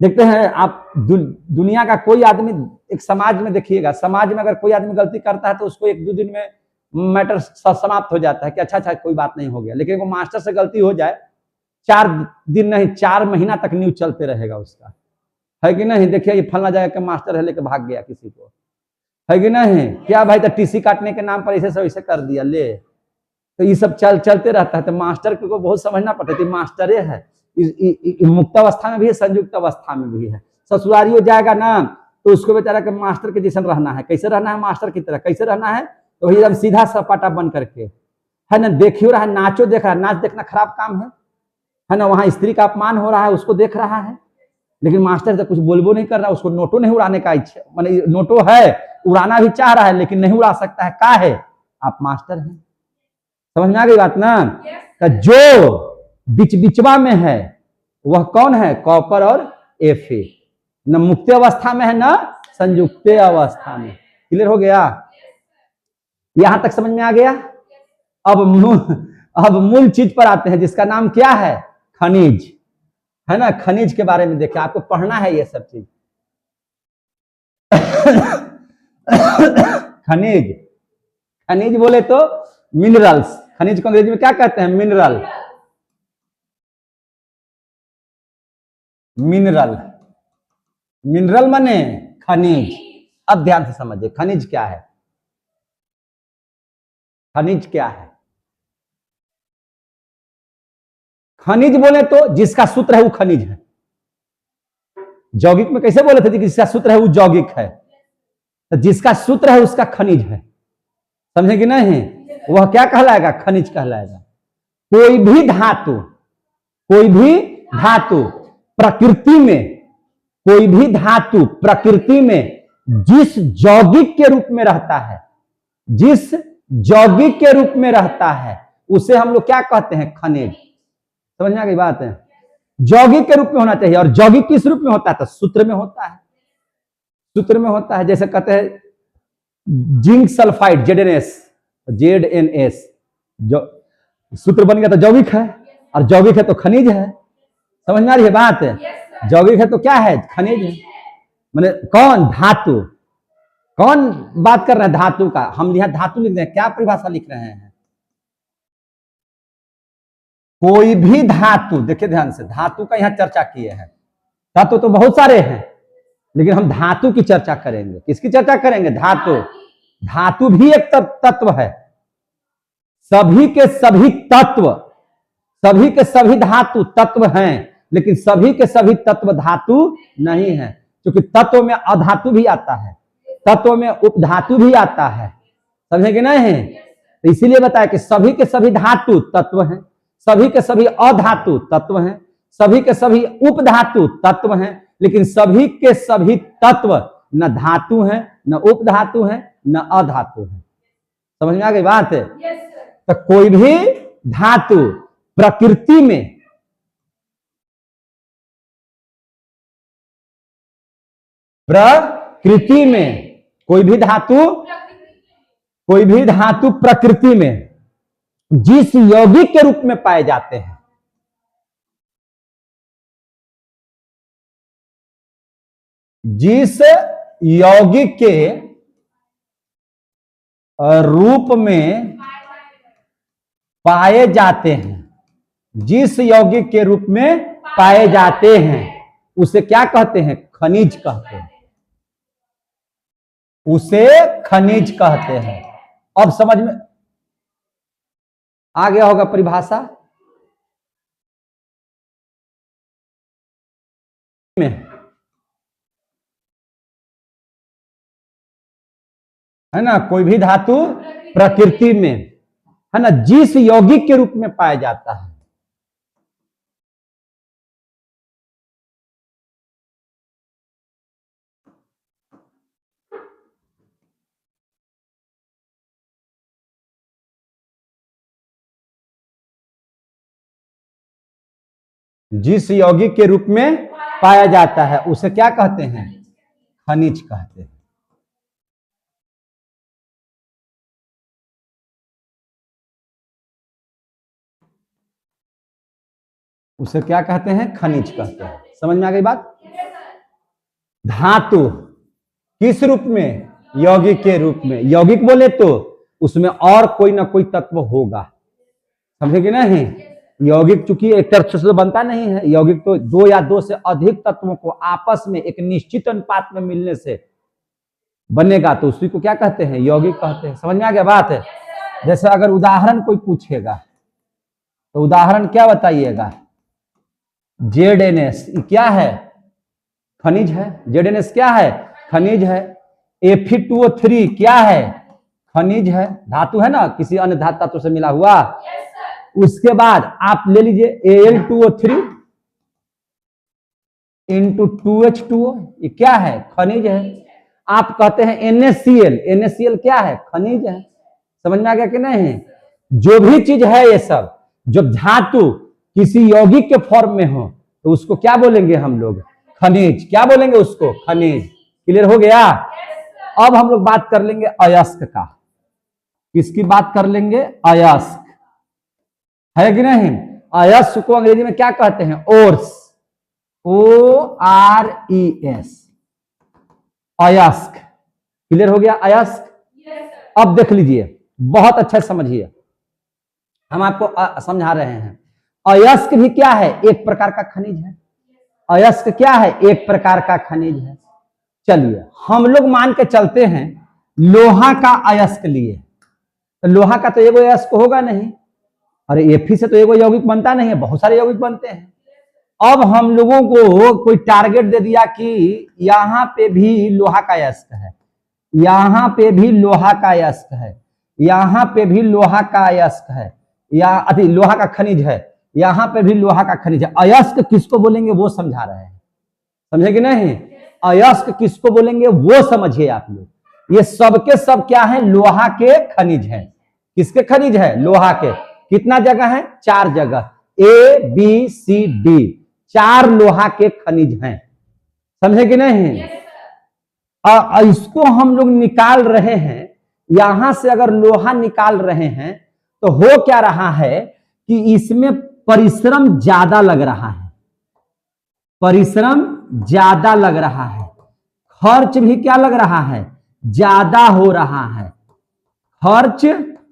देखते हैं आप दुनिया का कोई आदमी, एक समाज में देखिएगा, समाज में अगर कोई आदमी गलती करता है तो उसको 1-2 दिन में मैटर समाप्त हो जाता है कि अच्छा कोई बात नहीं हो गया। लेकिन वो मास्टर से गलती हो जाए, 4 दिन नहीं 4 महीना तक न्यूज चलते रहेगा उसका, है कि नहीं? देखिए ये फलना जगह के मास्टर है लेके भाग गया किसी को, है कि नहीं? क्या भाई तो टीसी काटने के नाम पर ऐसे कर दिया ले, तो ये सब चलते रहता है। तो मास्टर को बहुत समझना पड़ता है, मास्टरे है, मुक्त अवस्था में भी है, संयुक्त अवस्था में भी है। ससुरारियों जाएगा ना तो उसको बेचारा के मास्टर के जैसा रहना है। कैसे रहना है? मास्टर की तरह। कैसे रहना है? तो एकदम सीधा सपाटा बन करके, है ना? देखियो रहा है, नाचो देख रहा है, नाच देखना खराब काम है ना? वहां स्त्री का अपमान हो रहा है, उसको देख रहा है, लेकिन मास्टर तो कुछ बोलबो नहीं कर रहा, उसको नोटो नहीं उड़ाने का इच्छा, माने नोटो है, उड़ाना भी चाह रहा है लेकिन नहीं उड़ा सकता है। का है? आप मास्टर हैं। समझ में आ गई बात ना? तो जो बीच बिचवा में है वह कौन है? कॉपर और Fe। न मुक्त अवस्था में है न संयुक्त अवस्था में। क्लियर हो गया? यहां तक समझ में आ गया? अब मूल चीज पर आते हैं जिसका नाम क्या है? खनिज, है ना? खनिज के बारे में देखें, आपको पढ़ना है ये सब चीज। खनिज, खनिज बोले तो मिनरल्स। खनिज को अंग्रेजी में क्या कहते हैं? मिनरल। मिनरल, मिनरल माने खनिज। अब ध्यान से समझिए खनिज क्या है। खनिज क्या है? खनिज बोले तो जिसका सूत्र है वो खनिज है। यौगिक में कैसे बोले थे कि जिसका सूत्र है वो यौगिक है, तो जिसका सूत्र है उसका खनिज है। समझे कि नहीं? वह क्या कहलाएगा? खनिज कहलाएगा। कोई भी धातु, कोई भी धातु प्रकृति में, कोई भी धातु प्रकृति में जिस यौगिक के रूप में रहता है, जिस यौगिक के रूप में रहता है उसे हम लोग क्या कहते हैं? खनिज। समझ में आ गई बात है? यौगिक के रूप में होना चाहिए। और यौगिक किस रूप में होता है? तो सूत्र में होता है। सूत्र में होता है। जैसे कहते हैं जिंक सल्फाइड ZnS, जो सूत्र बन गया तो यौगिक है, और यौगिक है तो खनिज है। समझ में आ रही है बात? यौगिक है तो क्या है? खनिज है। माने कौन? धातु। कौन बात कर रहे हैं धातु का? हम यहाँ धातु लिख रहे हैं, क्या परिभाषा लिख रहे हैं? कोई भी धातु, देखिए ध्यान से, धातु का यहाँ चर्चा किए हैं। धातु तो बहुत सारे हैं लेकिन हम धातु की चर्चा करेंगे। किसकी चर्चा करेंगे? धातु। धातु भी एक तत्व है। सभी के सभी तत्व, सभी के सभी धातु तत्व हैं, लेकिन सभी के सभी तत्व धातु नहीं है। क्योंकि तत्व में अधातु भी आता है, तत्व में उपधातु भी आता है। समझे कि नहीं? तो इसीलिए बताया कि सभी के सभी धातु तत्व हैं, सभी के सभी अधातु तत्व हैं, सभी के सभी उपधातु तत्व हैं, लेकिन सभी के सभी तत्व न धातु हैं, न उपधातु हैं, न अधातु हैं। समझ में आ गई बात? तो कोई भी धातु प्रकृति में, प्रकृति में, कोई भी धातु, कोई भी धातु प्रकृति में जिस यौगिक के रूप में पाए जाते हैं, जिस यौगिक के रूप में पाए जाते हैं, जिस यौगिक के रूप में पाए जाते हैं उसे क्या कहते हैं? खनिज कहते हैं। उसे खनिज कहते हैं। अब समझ में आ गया होगा परिभाषा में, है ना? कोई भी धातु प्रकृति में, है ना, जिस यौगिक के रूप में पाया जाता है, जिस यौगिक के रूप में पाया जाता है उसे क्या कहते हैं? खनिज कहते हैं। उसे क्या कहते हैं? खनिज कहते हैं। समझ में आ गई बात? धातु किस रूप में? यौगिक के रूप में। यौगिक बोले तो उसमें और कोई ना कोई तत्व होगा। समझे कि नहीं? यौगिक चूंकि एक तरफ से बनता नहीं है, यौगिक तो दो या दो से अधिक तत्वों को आपस में एक निश्चित अनुपात में मिलने से बनेगा, तो उसी को क्या कहते हैं? यौगिक कहते हैं। समझ में आ गया बात? जैसे अगर उदाहरण कोई पूछेगा तो उदाहरण क्या बताइएगा? ZnS क्या है? खनिज है। ZnS क्या है? खनिज है। Fe2O3 क्या है? खनिज है, धातु है ना, किसी अन्य धातु तत्व से मिला हुआ। उसके बाद आप ले लीजिए Al2O3, इंटू 2H2O, ये क्या है? खनिज है। आप कहते हैं NaCl, NaCl क्या है? खनिज है। समझ में आ गया कि नहीं? जो भी चीज है ये सब, जब धातु किसी यौगिक के फॉर्म में हो तो उसको क्या बोलेंगे हम लोग? खनिज। क्या बोलेंगे उसको? खनिज। क्लियर हो गया? अब हम लोग बात कर लेंगे अयस्क का। किसकी बात कर लेंगे? अयस्क, है कि नहीं? अयस्क को अंग्रेजी में क्या कहते हैं? ओर्स, ORES, अयस्क। क्लियर हो गया? अयस्क। अब देख लीजिए, बहुत अच्छा समझिए, हम आपको समझा रहे हैं। अयस्क भी क्या है? एक प्रकार का खनिज है। अयस्क क्या है? एक प्रकार का खनिज है। चलिए हम लोग मान के चलते हैं लोहा का अयस्क लिए, तो लोहा का तो एगो अयस्क होगा नहीं। अरे Fe से तो एगो यौगिक बनता नहीं है, बहुत सारे यौगिक बनते हैं। अब हम लोगों को कोई टारगेट दे दिया कि यहां पे भी लोहा का अयस्क है, यहां पे भी लोहा का अयस्क है, यहां पे भी लोहा का अयस्क है, या अति लोहा का खनिज है, यहां पे भी लोहा का खनिज है। अयस्क किसको बोलेंगे वो समझा रहे हैं, समझे कि नहीं? अयस्क किसको बोलेंगे वो समझिए आप लोग। ये सबके सब क्या है? लोहा के खनिज है। किसके खनिज है? लोहा के। कितना जगह है? 4 जगह, ABCD, 4 लोहा के खनिज हैं। समझे कि नहीं? इसको हम लोग निकाल रहे हैं, यहां से अगर लोहा निकाल रहे हैं तो हो क्या रहा है कि इसमें परिश्रम ज्यादा लग रहा है, परिश्रम ज्यादा लग रहा है, खर्च भी क्या लग रहा है? ज्यादा हो रहा है, खर्च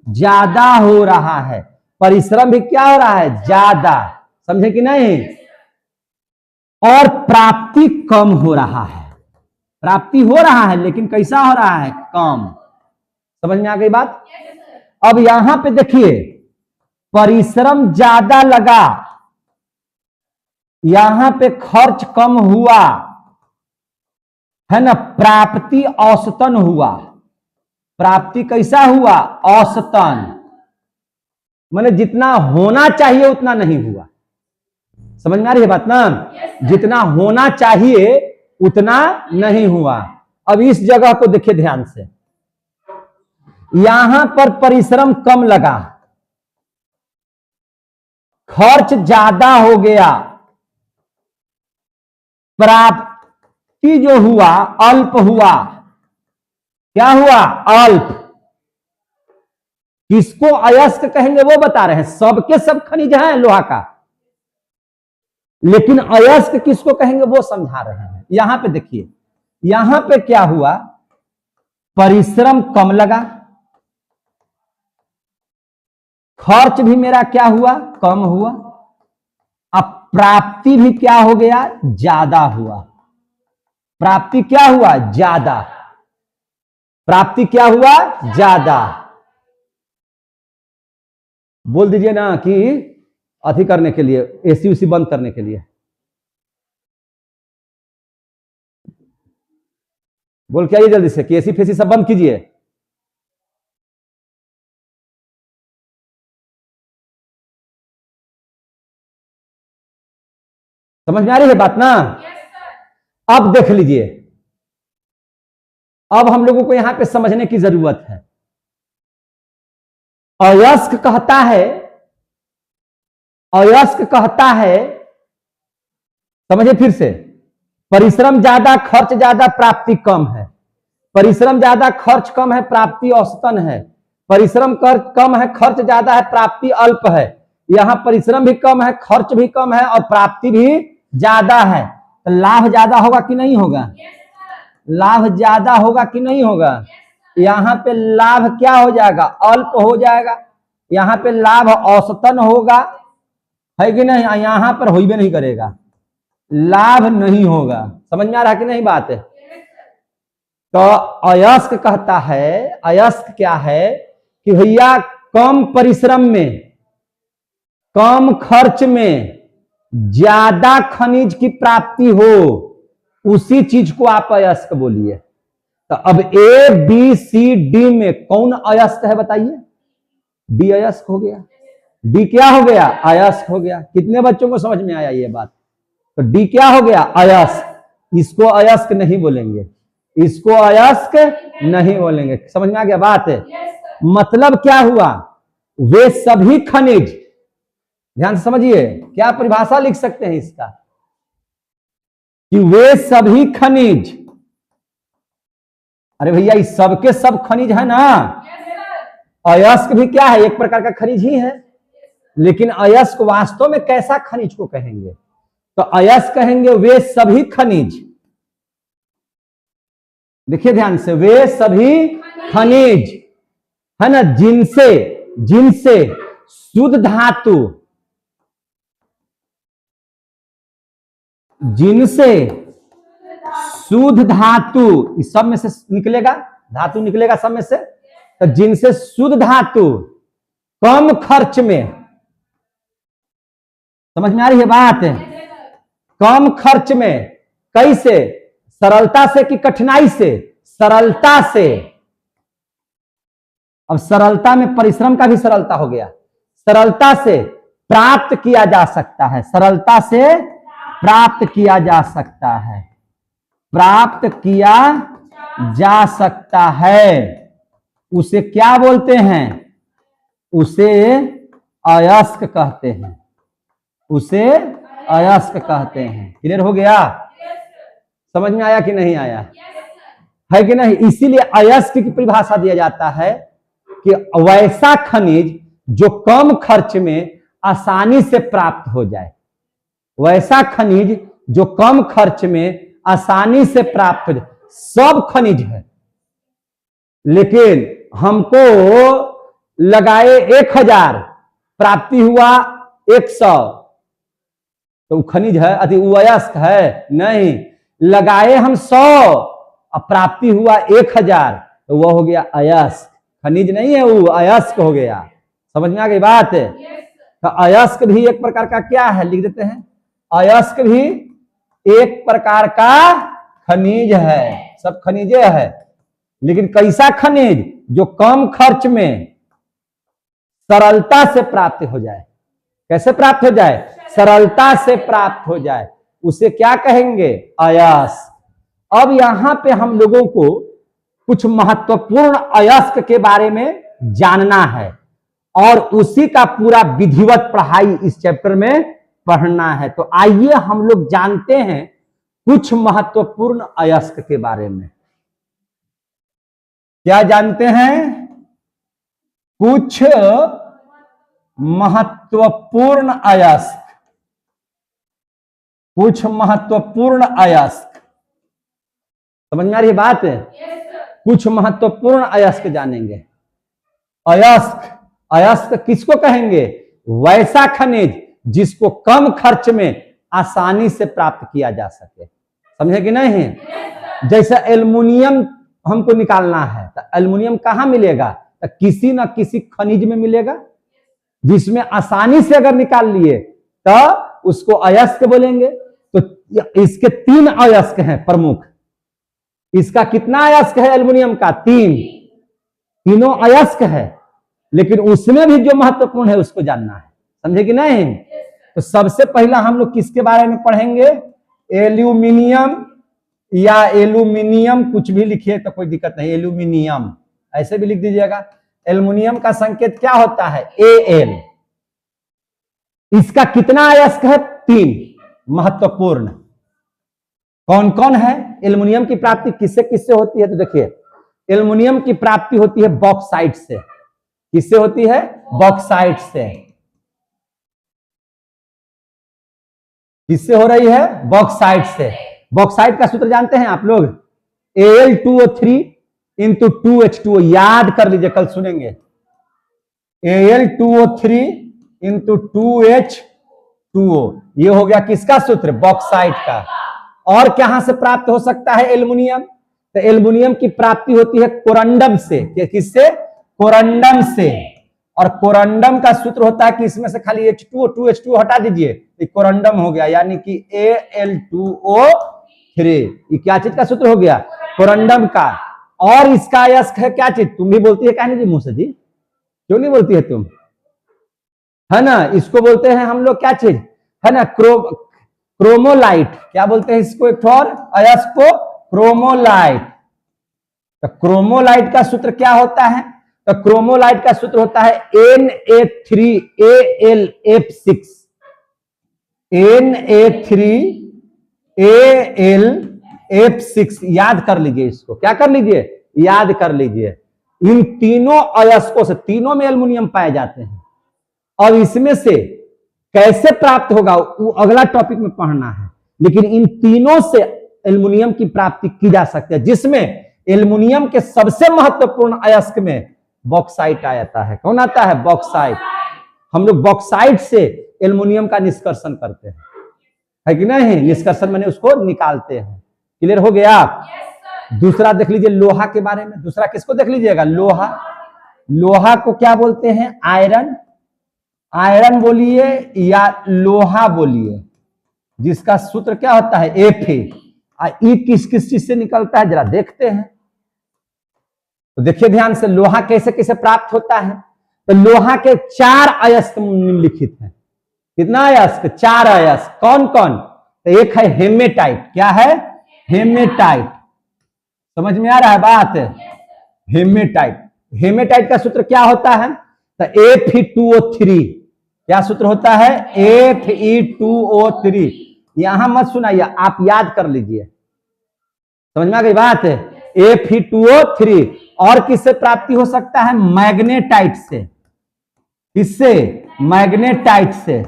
ज्यादा हो रहा है, परिश्रम भी क्या हो रहा है? ज्यादा। समझे कि नहीं? और प्राप्ति कम हो रहा है। प्राप्ति हो रहा है लेकिन कैसा हो रहा है? कम। समझ में आ गई बात? अब यहां पे देखिए, परिश्रम ज्यादा लगा, यहां पे खर्च कम हुआ है ना, प्राप्ति औसतन हुआ। प्राप्ति कैसा हुआ? औसतन, माने जितना होना चाहिए उतना नहीं हुआ। समझ में आ रही है बात ना? जितना होना चाहिए उतना नहीं हुआ। अब इस जगह को देखिए ध्यान से, यहां पर परिश्रम कम लगा, खर्च ज्यादा हो गया, प्राप्ति जो हुआ अल्प हुआ। क्या हुआ? अल्प। किसको अयस्क कहेंगे वो बता रहे हैं। सबके सब खनिज है लोहा का, लेकिन अयस्क किसको कहेंगे वो समझा रहे हैं। यहां पे देखिए, यहां पे क्या हुआ? परिश्रम कम लगा, खर्च भी मेरा क्या हुआ? कम हुआ। अब प्राप्ति भी क्या हो गया? ज्यादा हुआ। प्राप्ति क्या हुआ? ज्यादा। प्राप्ति क्या हुआ? ज्यादा। बोल दीजिए ना कि अति करने के लिए, एसी उसी बंद करने के लिए। बोल के आइए जल्दी से कि एसी फेसी सब बंद कीजिए। समझ में आ रही है बात ना? अब देख लीजिए, अब हम लोगों को यहां पे समझने की जरूरत है। अयस्क कहता है, अयस्क कहता है, समझिए फिर से, परिश्रम ज्यादा, खर्च ज्यादा, प्राप्ति कम है। परिश्रम ज्यादा, खर्च कम है, प्राप्ति औसतन है। परिश्रम कम है, खर्च ज्यादा है, प्राप्ति अल्प है। यहां परिश्रम भी कम है, खर्च भी कम है और प्राप्ति भी ज्यादा है। तो लाभ ज्यादा होगा कि नहीं होगा? लाभ ज्यादा होगा कि नहीं होगा? यहां पे लाभ क्या हो जाएगा? अल्प हो जाएगा। यहां पे लाभ औसतन होगा, है कि नहीं? यहां पर हो भी नहीं करेगा, लाभ नहीं होगा। समझ में आ रहा कि नहीं बात है? तो अयस्क कहता है, अयस्क क्या है कि भैया कम परिश्रम में, कम खर्च में ज्यादा खनिज की प्राप्ति हो, उसी चीज को आप अयस्क बोलिए। तो अब ABCD में कौन अयस्क है बताइए? डी अयस्क हो गया। डी क्या हो गया? अयस्क हो गया। कितने बच्चों को समझ में आया ये बात? तो डी क्या हो गया? अयस्क। इसको अयस्क नहीं बोलेंगे, इसको अयस्क नहीं बोलेंगे। समझ में आ गया बात है? मतलब क्या हुआ? वे सभी खनिज, ध्यान से समझिए, क्या परिभाषा लिख सकते हैं इसका कि वे सभी खनिज, अरे भैया इस सबके सब खनिज है ना। अयस्क भी क्या है? एक प्रकार का खनिज ही है, लेकिन अयस्क वास्तव में कैसा खनिज को कहेंगे? तो अयस्क कहेंगे वे सभी खनिज, देखिए ध्यान से, वे सभी खनिज है ना, जिनसे जिनसे शुद्ध धातु, जिनसे शुद्ध धातु, इस सब में से निकलेगा, धातु निकलेगा सब में से, तो जिनसे शुद्ध धातु कम खर्च में, समझ में आ रही है बात? कम खर्च में, कैसे? सरलता से कि कठिनाई से? सरलता से। अब सरलता में परिश्रम का भी सरलता हो गया, सरलता से प्राप्त किया जा सकता है, सरलता से प्राप्त किया जा सकता है, प्राप्त किया जा सकता है, उसे क्या बोलते हैं? उसे अयस्क कहते हैं, उसे अयस्क कहते हैं। क्लियर हो गया? समझ में आया कि नहीं आया? है कि नहीं? इसीलिए अयस्क की परिभाषा दिया जाता है कि वैसा खनिज जो कम खर्च में आसानी से प्राप्त हो जाए, वैसा खनिज जो कम खर्च में आसानी से प्राप्त हो जाए। सब खनिज है, लेकिन हमको लगाए 1000, प्राप्ति हुआ 100, तो खनिज है? अति अयस्क है? नहीं। लगाए हम 100 और प्राप्ति हुआ 1000, तो वह हो गया अयस्क, खनिज नहीं है वो, अयस्क हो गया। समझ में आ गई बात? तो अयस्क भी एक प्रकार का क्या है? लिख देते हैं, अयस्क भी एक प्रकार का खनिज है, सब खनिजे है, लेकिन कैसा खनिज? जो कम खर्च में सरलता से प्राप्त हो जाए। कैसे प्राप्त हो जाए? सरलता से प्राप्त हो जाए, उसे क्या कहेंगे? अयस्क। अब यहां पे हम लोगों को कुछ महत्वपूर्ण अयस्क के बारे में जानना है और उसी का पूरा विधिवत पढ़ाई इस चैप्टर में पढ़ना है। तो आइए हम लोग जानते हैं कुछ महत्वपूर्ण अयस्क के बारे में। क्या जानते हैं? कुछ महत्वपूर्ण अयस्क, कुछ महत्वपूर्ण अयस्क। समझ में आ रही है बात? कुछ महत्वपूर्ण अयस्क जानेंगे। अयस्क, अयस्क किसको कहेंगे? वैसा खनिज जिसको कम खर्च में आसानी से प्राप्त किया जा सके। समझे कि नहीं? जैसे एल्युमिनियम हमको निकालना है, तो एल्युमिनियम कहां मिलेगा? तो किसी न किसी खनिज में मिलेगा, जिसमें आसानी से अगर निकाल लिए तो उसको अयस्क बोलेंगे। तो इसके 3 अयस्क हैं प्रमुख। इसका कितना अयस्क है एल्युमिनियम का? 3। तीनों अयस्क है, लेकिन उसमें भी जो महत्वपूर्ण है उसको जानना है। समझे कि नहीं? तो सबसे पहला हम लोग किसके बारे में पढ़ेंगे? एल्यूमिनियम या एल्यूमिनियम, कुछ भी लिखिए तो कोई दिक्कत नहीं, एल्यूमिनियम ऐसे भी लिख दीजिएगा। एल्युमिनियम का संकेत क्या होता है? Al। इसका कितना अयस्क है? 3 महत्वपूर्ण। कौन कौन है? एल्युमिनियम की प्राप्ति किससे किससे होती है? तो देखिए, एल्युमिनियम की प्राप्ति होती है बॉक्साइट से। किससे होती है? बॉक्साइट से। किससे हो रही है? बॉक्साइट से। बॉक्साइट का सूत्र जानते हैं आप लोग? Al2O3 into 2H2O। याद कर लीजिए, कल सुनेंगे। Al2O3 इंटू 2H2O, ये हो गया किसका सूत्र? बॉक्साइट का। और कहां से प्राप्त हो सकता है एल्युमिनियम? तो एल्युमिनियम की प्राप्ति होती है कोरंडम से। किससे? कोरंडम से। और कोरंडम का सूत्र होता है कि इसमें से खाली H2O, 2H2O हटा दीजिए, तो कोरंडम हो गया, यानी कि Al2O3। ये क्या चीज का सूत्र हो गया? कोरंडम का। और इसका अयस्क है क्या चीज? तुम भी बोलती है कहने जी मुंह से जी, क्यों नहीं बोलती है तुम? है ना, इसको बोलते हैं हम लोग क्या चीज? है ना, क्रोमोलाइट, क्या बोलते हैं इसको एक और अयस्क को? क्रोमोलाइट। तो क्रोमोलाइट का सूत्र क्या होता है? तो क्रोमोलाइट का सूत्र होता है Na3Al-F6। Na3Al-F6 याद कर लीजिए इसको। क्या कर लीजिए? याद कर लीजिए। इन तीनों अयस्कों से, तीनों में एल्युमिनियम पाए जाते हैं। और इसमें से कैसे प्राप्त होगा वो अगला टॉपिक में पढ़ना है, लेकिन इन तीनों से एल्युमिनियम की प्राप्ति की जा सकती है, जिसमें एल्युमिनियम के सबसे महत्वपूर्ण अयस्क में बॉक्साइट आ जाता है। कौन आता है? बॉक्साइट। हम लोग बॉक्साइट से एल्युमिनियम का निष्कर्षण करते हैं, है कि नहीं? निष्कर्षण मैंने उसको निकालते हैं। क्लियर हो गया? दूसरा देख लीजिए लोहा के बारे में। दूसरा किसको देख लीजिएगा? लोहा। लोहा को क्या बोलते हैं? आयरन। आयरन बोलिए या लोहा बोलिए, जिसका सूत्र क्या होता है? Fe। ई किस किस चीज से निकलता है जरा देखते हैं। तो देखिए ध्यान से, लोहा कैसे कैसे प्राप्त होता है। तो लोहा के 4 अयस्क निम्नलिखित हैं। कितना अयस्क? 4 अयस्क। कौन कौन? तो एक है हेमेटाइट। क्या है? हेमेटाइट। समझ में आ रहा है बात? हेमेटाइट। हेमेटाइट का सूत्र क्या होता है? तो Fe2O3। क्या सूत्र होता है? Fe2O3। यहां मत सुनाइए, आप याद कर लीजिए। समझ में आ गई बात? Fe2O3। और किससे प्राप्ति हो सकता है? मैग्नेटाइट से। किससे? मैग्नेटाइट से।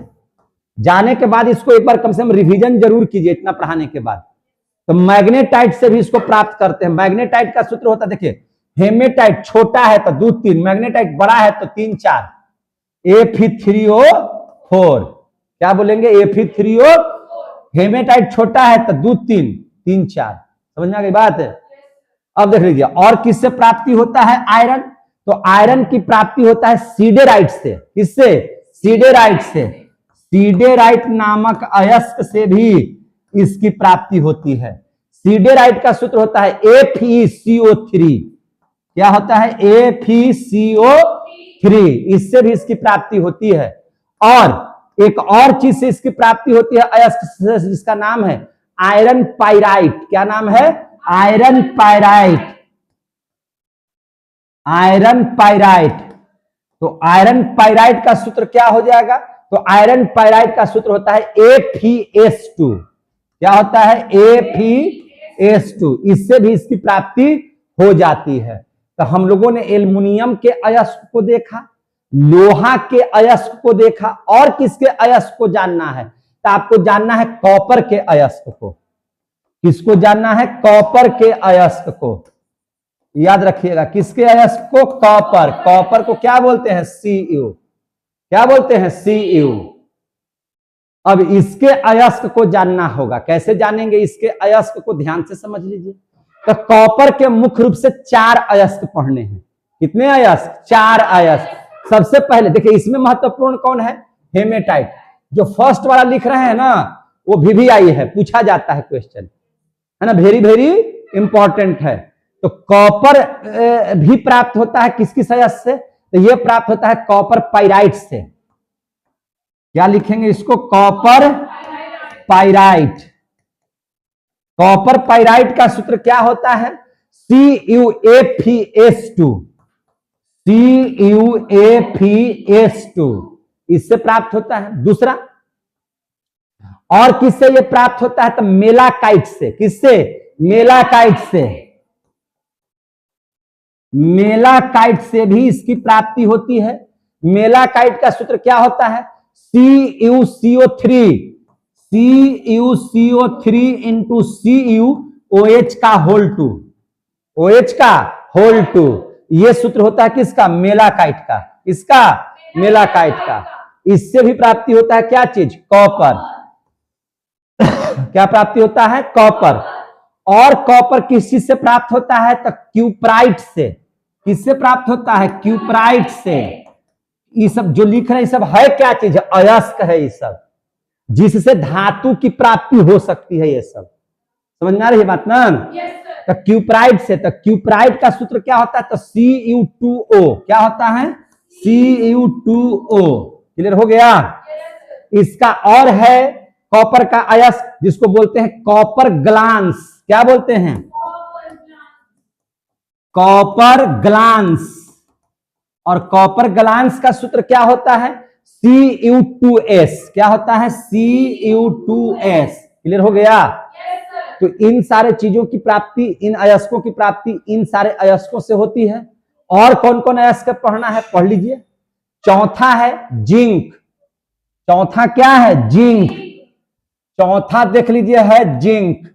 जाने के बाद इसको एक बार कम से कम रिवीजन जरूर कीजिए इतना पढ़ाने के बाद। तो मैग्नेटाइट से भी इसको प्राप्त करते हैं। मैग्नेटाइट का सूत्र होता है, देखिए, हेमेटाइट छोटा है तो 2 3, मैग्नेटाइट बड़ा है तो 3 4। Fe3O4। क्या बोलेंगे? Fe3O। हेमेटाइट छोटा है तो 2 3 3 4। समझ में आ गई बात? अब देख लीजिए और किससे प्राप्ति होता है? आयरन। तो आयरन की प्राप्ति होता है सीडेराइट से। किससे? सीडेराइट से। सीडेराइट नामक अयस्क से भी इसकी प्राप्ति होती है। सीडेराइट का सूत्र होता है FeCO3। क्या होता है? FeCO3। इससे भी इसकी प्राप्ति होती है। और एक और चीज से इसकी प्राप्ति होती है अयस्क से, जिसका नाम है आयरन पाइराइट। क्या नाम है? Iron pyrite. Iron pyrite. तो आयरन पाइराइट का सूत्र क्या हो जाएगा? तो आयरन पाइराइट का सूत्र होता है FeS2। क्या होता है? FeS2। इससे भी इसकी प्राप्ति हो जाती है। तो हम लोगों ने एल्युमिनियम के अयस्क को देखा, लोहा के अयस्क को देखा, और किसके अयस्क को जानना है? तो आपको जानना है कॉपर के अयस्क को। किसको जानना है? कॉपर के अयस्क को। याद रखिएगा, किसके अयस्क को? कॉपर। कॉपर को क्या बोलते हैं? Cu। क्या बोलते हैं? Cu। अब इसके अयस्क को जानना होगा। कैसे जानेंगे इसके अयस्क को? ध्यान से समझ लीजिए। तो कॉपर के मुख्य रूप से 4 अयस्क पढ़ने हैं। कितने अयस्क? 4 अयस्क। सबसे पहले देखिए, इसमें महत्वपूर्ण कौन है? हेमेटाइट। जो फर्स्ट वाला लिख रहे हैं ना, वो VVI है, पूछा जाता है क्वेश्चन, है ना, वेरी वेरी इंपॉर्टेंट है। तो कॉपर भी प्राप्त होता है किस किस अयस्क से? तो ये प्राप्त होता है कॉपर पाइराइट से। क्या लिखेंगे इसको? Copper pyrite. कॉपर पाइराइट का सूत्र क्या होता है? CuFeS2। CuFeS2 इससे प्राप्त होता है। दूसरा, और किससे ये प्राप्त होता है? तो मेलाकाइट से। किससे? मेलाकाइट से। मेलाकाइट से भी इसकी प्राप्ति होती है। मेलाकाइट का सूत्र क्या होता है? CuCO3। CuCO3 इंटू CuOH का होल 2। OH का होल 2। ये सूत्र होता है किसका? मेलाकाइट का। इसका? मेलाकाइट का। इससे भी प्राप्ति होता है क्या चीज? कॉपर। क्या प्राप्ति होता है? कॉपर। और कॉपर किस चीज से प्राप्त होता है? तो क्यूप्राइट से। किससे प्राप्त होता है? क्यूप्राइट से। ये सब जो लिख रहे हैं सब है क्या चीज? अयस्क है ये सब, जिससे धातु की प्राप्ति हो सकती है। ये सब समझ में आ रही है बात ना? तो क्यूप्राइट से। तो क्यूप्राइट का सूत्र क्या होता है? तो Cu2O। क्या होता है? Cu2O। क्लियर हो गया? इसका और है कॉपर का अयस्क जिसको बोलते हैं कॉपर ग्लांस, क्या बोलते हैं? Copper glance. और कॉपर ग्लांस का सूत्र क्या होता है? Cu2s। क्या होता है? Cu2s। क्लियर हो गया? तो इन सारे चीजों की प्राप्ति, इन अयस्कों की प्राप्ति इन सारे अयस्कों से होती है। और कौन कौन अयस्क पढ़ना है पढ़ लीजिए। चौथा है जिंक। चौथा क्या है? जिंक। चौथा देख लीजिए है जिंक।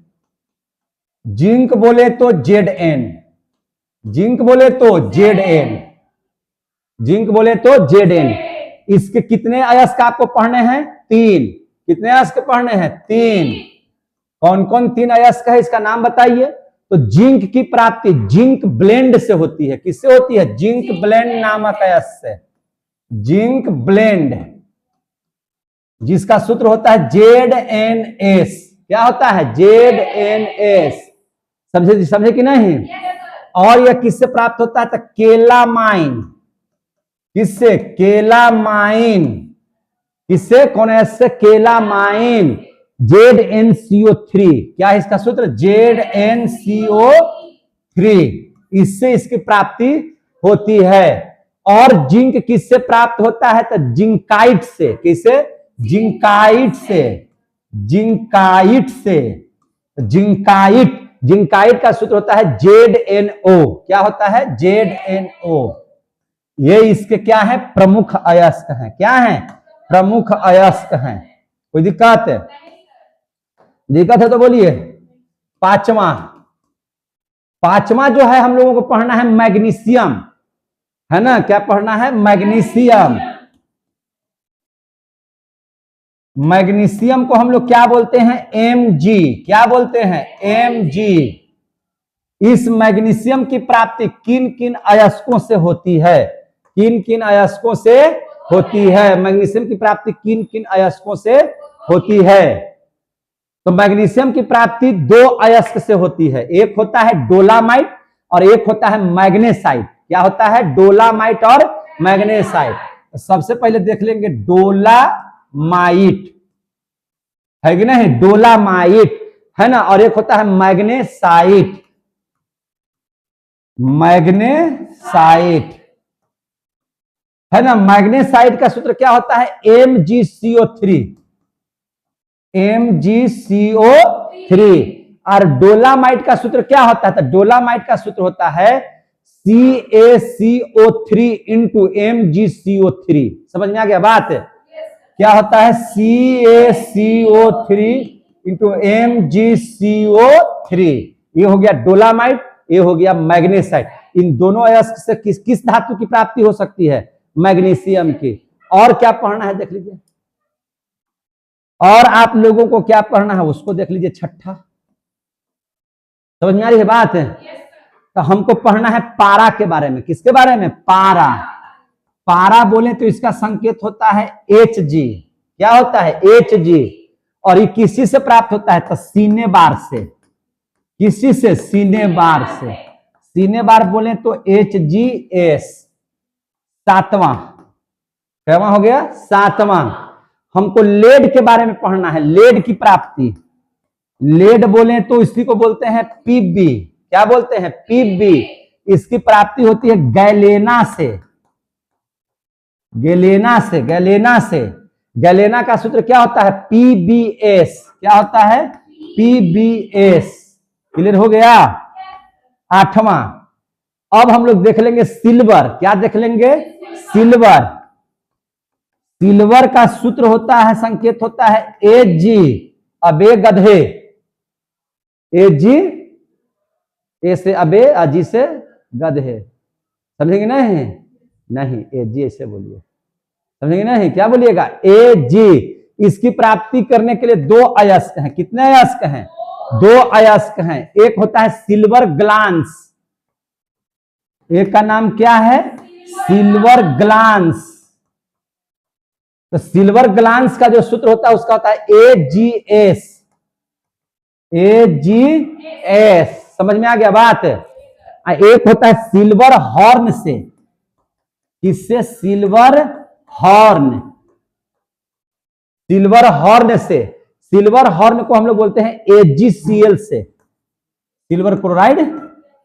जिंक बोले तो Zn। जिंक बोले तो Zn। जिंक बोले तो Zn। इसके कितने अयस्क आपको पढ़ने हैं? 3। कितने अयस्क पढ़ने हैं? 3। कौन कौन 3 अयस्क है इसका नाम बताइए। तो जिंक की प्राप्ति जिंक ब्लेंड से होती है। किससे होती है? जिंक ब्लेंड नामक अयस्क से। जिंक ब्लेंड, जिसका सूत्र होता है Zns। क्या होता है? Zns। समझे समझे कि नहीं? और यह किससे प्राप्त होता है? तो केलामाइन। किससे? केलामाइन। किससे? कौन अयस्क से? केलामाइन। ZnCO3। क्या है इसका सूत्र? ZnCO3। इससे इसकी प्राप्ति होती है। और जिंक किससे प्राप्त होता है? तो जिंकाइट से। किससे? जिंकाइट से। जिंकाइट से। जिंकाइट, जिंकाइट का सूत्र होता है ZnO। क्या होता है? ZnO। ये इसके क्या है? प्रमुख अयस्क हैं। क्या है? प्रमुख अयस्क हैं। कोई दिक्कत है? दिक्कत है तो बोलिए। पांचवा, पांचवा जो है हम लोगों को पढ़ना है मैग्नीशियम, है ना? क्या पढ़ना है? मैग्नीशियम। मैग्नीशियम को हम लोग क्या बोलते हैं? Mg। क्या बोलते हैं? Mg। इस मैग्नीशियम की प्राप्ति किन किन अयस्कों से होती है? किन किन अयस्कों से होती है? मैग्नीशियम की प्राप्ति किन किन अयस्कों से होती है? तो मैग्नीशियम की प्राप्ति 2 अयस्क से होती है। एक होता है डोलामाइट और एक होता है मैग्नेसाइट। क्या होता है? डोलामाइट और मैग्नेसाइट। तो सबसे पहले देख लेंगे डोलामाइट, है कि नहीं? डोलामाइट, है ना? और एक होता है मैग्नेसाइट। मैग्नेसाइट, है ना? मैग्नेसाइट का सूत्र क्या होता है? MgCO3। MgCO3। और डोलामाइट का सूत्र क्या होता है? तो डोलामाइट का सूत्र होता है CaCO3 इंटू MgCO3। समझ में आ गया बात? क्या होता है? CaCO3 into MgCO3। ये हो गया डोलामाइट, ये हो गया मैग्नेसाइट। इन दोनों अयस्क से किस किस धातु की प्राप्ति हो सकती है? मैग्नीशियम की। और क्या पढ़ना है देख लीजिए। और आप लोगों को क्या पढ़ना है उसको देख लीजिए। छठा, समझ में आ रही है बात? तो हमको पढ़ना है पारा के बारे में। किसके बारे में? पारा। पारा बोले तो इसका संकेत होता है Hg। क्या होता है? Hg। और ये किसी से प्राप्त होता है? तो सीने बार से। किसी से? सीने बार से। सीने बार बोले तो HgS। 7वां, कैवां हो गया? 7वां। हमको लेड के बारे में पढ़ना है। लेड की प्राप्ति। लेड बोले तो इसी को बोलते हैं Pb। क्या बोलते हैं? Pb। इसकी प्राप्ति होती है गैलेना से। गैलेना से। गैलेना से। गैलेना का सूत्र क्या होता है? PbS। क्या होता है? PbS। क्लियर हो गया? 8वां। अब हम लोग देख लेंगे सिल्वर। क्या देख लेंगे? सिल्वर। सिल्वर का सूत्र होता है, संकेत होता है Ag। अबे गधे। Ag, ए से अबे, अजी से गधे। समझेंगे नहीं? नहीं, Ag ऐसे बोलिए। समझेंगे नहीं? क्या बोलिएगा? Ag। इसकी प्राप्ति करने के लिए 2 अयस्क हैं। कितने अयस्क हैं? 2 अयस्क हैं। एक होता है सिल्वर ग्लांस। एक का नाम क्या है? Silver glance. तो सिल्वर ग्लांस का जो सूत्र होता है उसका होता है AgS। AgS। समझ में आ गया बात? एक होता है सिल्वर हॉर्न से। किससे? Silver horn. सिल्वर हॉर्न से। सिल्वर हॉर्न को हम लोग बोलते हैं AgCl से, सिल्वर क्लोराइड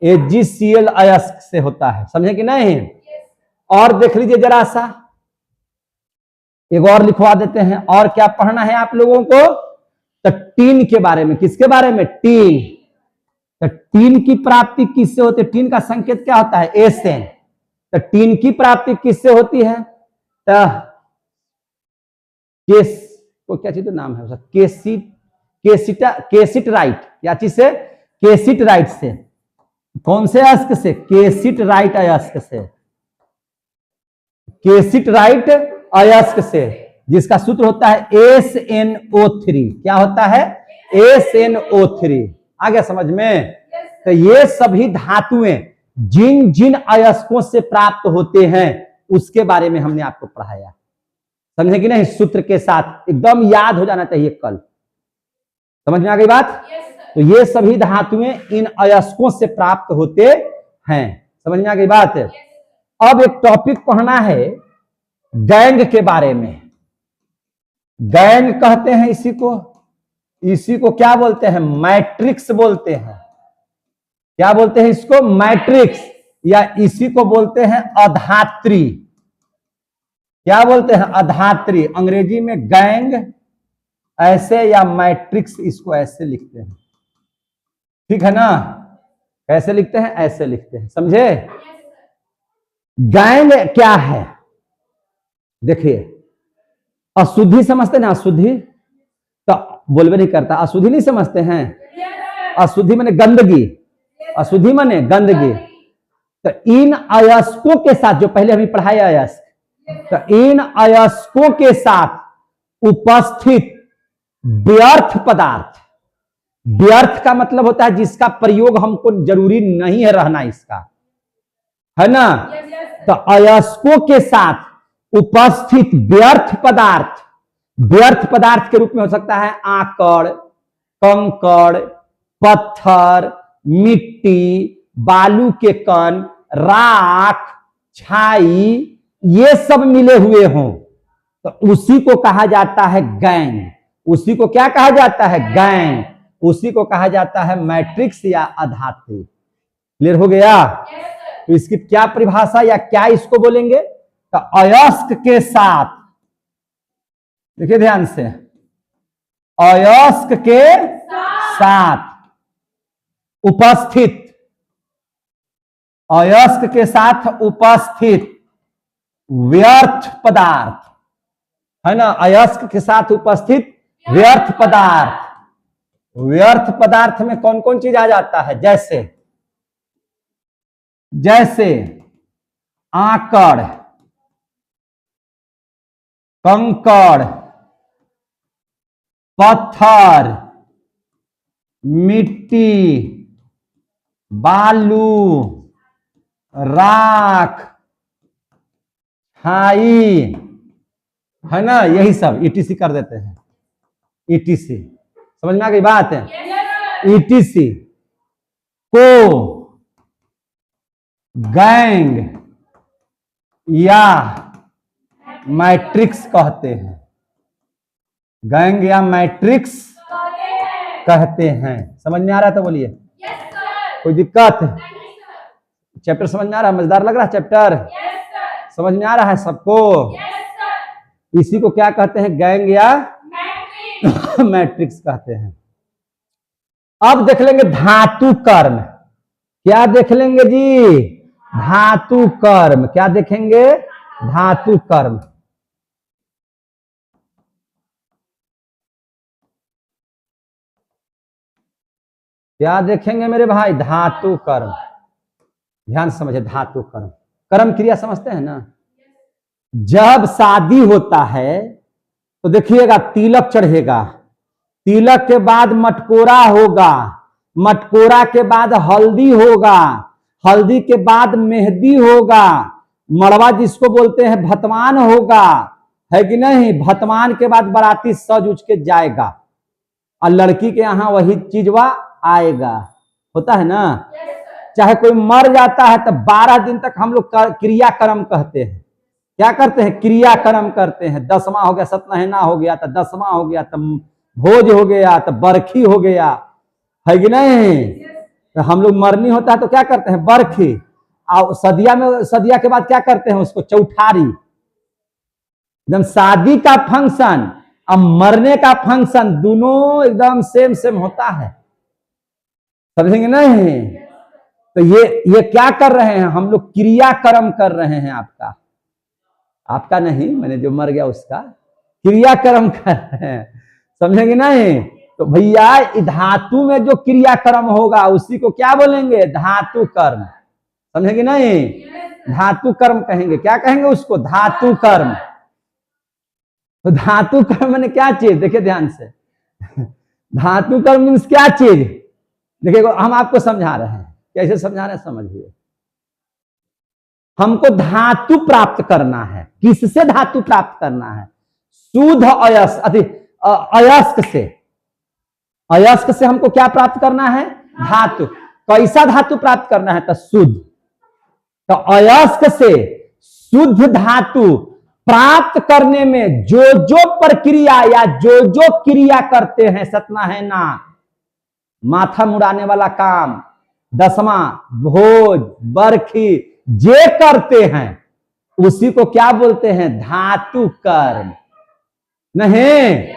AgCl अयस्क से होता है, समझे कि नहीं? और देख लीजिए जरा सा, एक और लिखवा देते हैं। और क्या पढ़ना है आप लोगों को? तो टीन के बारे में। किसके बारे में? टीन। तो टीन की प्राप्ति किससे होती है? टीन का संकेत क्या होता है? ए से। तो टीन की प्राप्ति किससे होती है? तो को क्या चीज तो नाम है उसका, केसिटराइट, क्या चीज से? केसिटराइट से। कौन से अयस्क से? केसिटराइट अयस्क से, केसिटराइट अयस्क से, जिसका सूत्र होता है SnO3। क्या होता है? SnO3। आ गया समझ में? तो ये सभी धातुएं जिन जिन अयस्कों से प्राप्त होते हैं उसके बारे में हमने आपको पढ़ाया, समझे कि नहीं? सूत्र के साथ एकदम याद हो जाना चाहिए कल। समझ में आ गई बात? तो ये सभी धातुएं इन अयस्कों से प्राप्त होते हैं, समझ में आ गई बात? अब एक टॉपिक पढ़ना है गैंग के बारे में। गैंग कहते हैं इसी को, इसी को क्या बोलते हैं? मैट्रिक्स बोलते हैं। क्या बोलते हैं इसको? मैट्रिक्स, या इसी को बोलते हैं अधात्री। क्या बोलते हैं? अधात्री। अंग्रेजी में गैंग ऐसे, या मैट्रिक्स इसको ऐसे लिखते हैं, ठीक है ना? कैसे लिखते हैं? ऐसे लिखते हैं, समझे? गैंग क्या है? देखिए, अशुद्धि समझते ना? अशुद्धि तो बोलबे नहीं करता। अशुद्धि नहीं समझते हैं? अशुद्धि माने गंदगी, अशुद्धि माने गंदगी। तो इन अयस्कों के साथ, जो पहले हमें पढ़ाया अयस्क, तो इन अयस्कों के साथ उपस्थित व्यर्थ पदार्थ, व्यर्थ का मतलब होता है जिसका प्रयोग हमको जरूरी नहीं है रहना इसका, है ना? तो अयस्कों के साथ उपस्थित व्यर्थ पदार्थ, व्यर्थ पदार्थ के रूप में हो सकता है आकड़, कंकड़, पत्थर, मिट्टी, बालू के कण, राख, छाई, ये सब मिले हुए हों तो उसी को कहा जाता है गैंग। उसी को क्या कहा जाता है? गैंग। उसी को कहा जाता है मैट्रिक्स या अधात्री। क्लियर हो गया? तो इसकी क्या परिभाषा या क्या इसको बोलेंगे? तो अयस्क के साथ, देखिए ध्यान से, अयस्क के साथ उपस्थित, अयस्क के साथ उपस्थित व्यर्थ पदार्थ, है ना? अयस्क के साथ उपस्थित व्यर्थ पदार्थ। व्यर्थ पदार्थ में कौन कौन चीज आ जाता है? जैसे जैसे आकड़, कंकड़, पत्थर, मिट्टी, बालू, राख, छाई, है ना? यही सब ETC कर देते हैं। ETC समझ में आ गई बात है? ETC को गैंग या मैट्रिक्स कहते हैं। गैंग या मैट्रिक्स कहते हैं। समझ में आ रहा है तो बोलिए। कोई दिक्कत? चैप्टर समझ में आ रहा है? मजेदार लग रहा है चैप्टर? समझ में आ रहा है सबको? इसी को क्या कहते हैं? गैंग या मैट्रिक्स कहते हैं। अब देख लेंगे धातु कर्म। क्या देख लेंगे जी? धातु कर्म। क्या देखेंगे? धातु कर्म। क्या देखेंगे मेरे भाई? धातु कर्म। ध्यान से समझे, धातु कर्म। कर्म क्रिया समझते हैं ना? जब शादी होता है तो देखिएगा तिलक चढ़ेगा, तिलक के बाद मटकोरा होगा, मटकोरा के बाद हल्दी होगा, हल्दी के बाद मेहंदी होगा, मड़वा जिसको बोलते हैं भतमान होगा, है कि नहीं? भतमान के बाद बाराती सज उज के जाएगा और लड़की के यहाँ वही चीजवा आएगा। होता है ना? चाहे कोई मर जाता है तो 12 दिन तक हम लोग क्रियाक्रम कहते हैं। क्या करते हैं? क्रियाक्रम करते हैं। 10वां हो गया, सतमहीना हो गया, तो 10वां हो गया, तो भोज हो गया तो बरखी हो गया, है कि नहीं। तो हम लोग मरनी होता है तो क्या करते हैं, बरखी। और सदिया के बाद क्या करते हैं, उसको चौठारी। एकदम शादी का फंक्शन और मरने का फंक्शन दोनों एकदम सेम सेम होता है, समझेंगे नहीं। तो ये क्या कर रहे हैं हम लोग, क्रियाक्रम कर रहे हैं। आपका नहीं, मैंने जो मर गया उसका क्रियाक्रम कर रहे हैं, समझेंगे नहीं। तो भैया धातु में जो क्रियाक्रम होगा उसी को क्या बोलेंगे, धातु कर्म, समझेंगे नहीं। धातु कर्म कहेंगे, क्या कहेंगे उसको, धातु कर्म। तो धातु कर्म मैंने क्या चीज, देखिए ध्यान से, धातु कर्म मीन्स क्या चीज, देखिए हम आपको समझा रहे हैं, कैसे समझा रहे हैं समझिए। हमको धातु प्राप्त करना है, किससे धातु प्राप्त करना है, शुद्ध अयस्क से। अयस्क से हमको क्या प्राप्त करना है, धातु। कैसा धातु प्राप्त करना है, तो शुद्ध। तो अयस्क से शुद्ध धातु प्राप्त करने में जो जो प्रक्रिया या जो जो क्रिया करते हैं, सतना है ना, माथा मुड़ाने वाला काम, दसवां, भोज, बरखी, जे करते हैं उसी को क्या बोलते हैं, धातु कर्म। नहीं,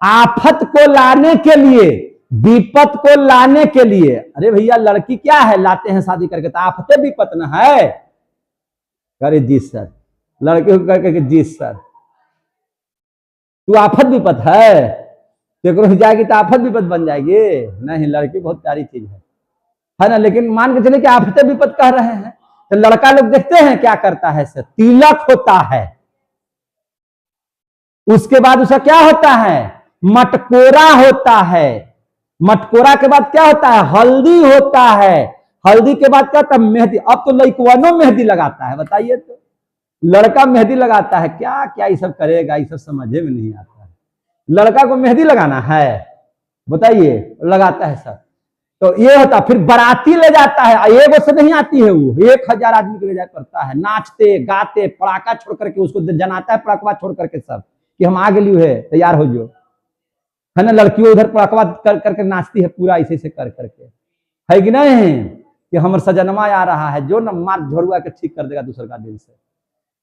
आफत को लाने के लिए, विपत को लाने के लिए, अरे भैया लड़की क्या है, लाते हैं शादी करके तो आफते विपत न है, अरे जी सर, लड़के को करके जी सर तू आफत विपत है, तेरे जाएगी तो आफत विपत बन जाएगी। नहीं, लड़की बहुत प्यारी चीज है ना। लेकिन मान के चले कि आफते विपत कह रहे हैं, तो लड़का लोग देखते हैं क्या करता है, सर तिलक होता है, उसके बाद उसका क्या होता है, मटकोरा होता है, मटकोरा के बाद क्या होता है, हल्दी होता है, हल्दी के बाद क्या होता है, मेहंदी। अब तो लड़कवानो मेहंदी लगाता है, बताइए तो, लड़का मेहंदी लगाता है, क्या क्या ये सब करेगा, ये सब समझे में नहीं आता है। लड़का को मेहंदी लगाना है, बताइए, लगाता है सब। तो ये होता, फिर बाराती ले जाता है, एगो से नहीं आती है वो, 1000 आदमी को ले जा करता है, नाचते गाते, पड़ाका छोड़ करके उसको जनाता है, पड़ाकवा छोड़ करके सब कि हम आगे लिए है, तैयार हो जो, है ना। लड़कियों उधर पड़ाकवा कर करके नाचती है पूरा ऐसे से कर करके, है कि नहीं, कि हमर सजनमा आ रहा है, जो न मार झोड़ुआ के ठीक कर देगा दूसरे का दिन से।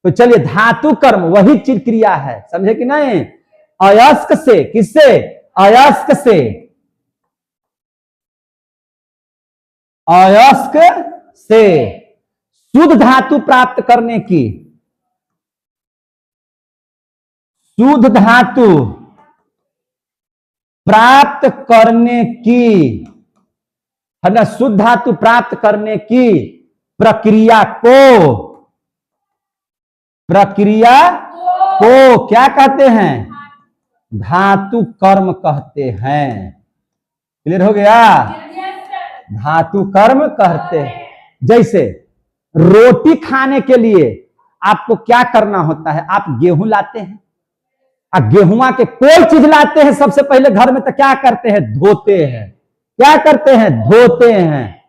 तो चलिए, धातु कर्म वही चीज क्रिया है, समझे कि नहीं। अयस्क से, किससे, अयस्क से, अयस्क से शुद्ध धातु प्राप्त करने की, शुद्ध धातु प्राप्त करने की, है ना, शुद्ध धातु प्राप्त करने की प्रक्रिया को क्या कहते हैं, धातु कर्म कहते हैं। क्लियर हो गया, धातु कर्म कहते हैं। जैसे रोटी खाने के लिए आपको क्या करना होता है, आप गेहूं लाते हैं, गेहुआ के कोई चीज लाते हैं, सबसे पहले घर में तो क्या करते हैं, धोते हैं, क्या करते हैं, धोते हैं।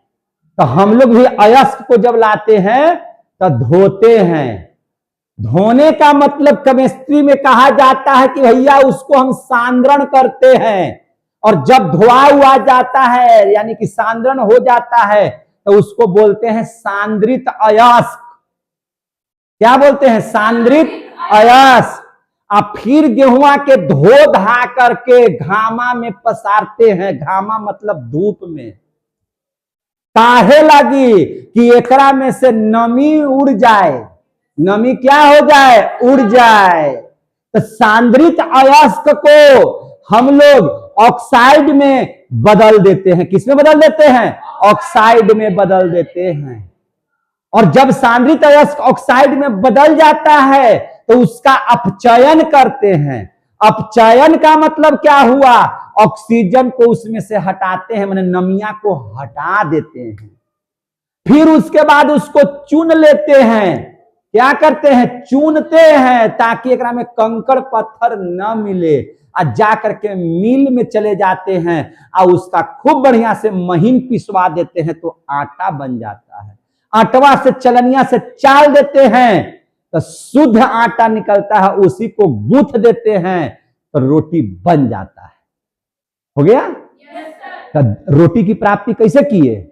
तो हम लोग भी अयस्क को जब लाते हैं तो धोते हैं। धोने का मतलब केमिस्ट्री में कहा जाता है कि भैया उसको हम सांद्रण करते हैं, और जब धोआ हुआ जाता है यानी कि सांद्रण हो जाता है तो उसको बोलते हैं सांद्रित अयस्क। क्या बोलते हैं, सांद्रित अयस्क। अब फिर गेहुआ के धो धा करके घामा में पसारते हैं, घामा मतलब धूप में, काहे लगी कि एकरा में से नमी उड़ जाए, नमी क्या हो जाए, उड़ जाए। तो सांद्रित अयस्क को हम लोग ऑक्साइड में बदल देते हैं, किसमें बदल देते हैं, ऑक्साइड में बदल देते हैं। और जब सांद्रित अयस्क ऑक्साइड में बदल जाता है तो उसका अपचयन करते हैं। अपचयन का मतलब क्या हुआ, ऑक्सीजन को उसमें से हटाते हैं, माने नमिया को हटा देते हैं। फिर उसके बाद उसको चुन लेते हैं, क्या करते हैं, चुनते हैं, ताकि एकरा में कंकड़ पत्थर न मिले, और जा करके मिल में चले जाते हैं और उसका खूब बढ़िया से महीन पिसवा देते हैं, तो आटा बन जाता है। आटवा से चलनिया से चाल देते हैं तो शुद्ध आटा निकलता है, उसी को गूंथ देते हैं तो रोटी बन जाता है। हो गया। तो रोटी की प्राप्ति कैसे किए?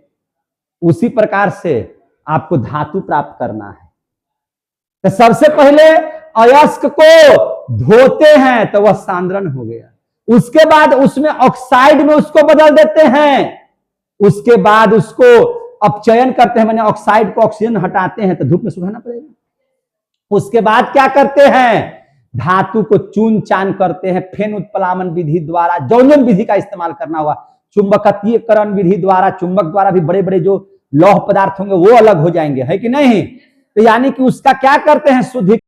उसी प्रकार से आपको धातु प्राप्त करना है। तो सबसे पहले अयस्क को धोते हैं तो वह सांद्रण हो गया, उसके बाद उसमें ऑक्साइड में उसको बदल देते हैं, उसके बाद उसको अपचयन करते हैं, मैंने ऑक्साइड को ऑक्सीजन हटाते हैं तो धूप में सुखाना पड़ेगा। उसके बाद क्या करते हैं? धातु को चून चान करते हैं, फेन उत्प्लावन विधि द्वारा, जौन विधि का इस्तेमाल करना हुआ, चुंबकत्वीयकरण विधि द्वारा, चुंबक द्वारा भी बड़े बड़े जो लौह पदार्थ होंगे वो अलग हो जाएंगे, है कि नहीं? तो यानी कि उसका क्या करते हैं? शुद्धि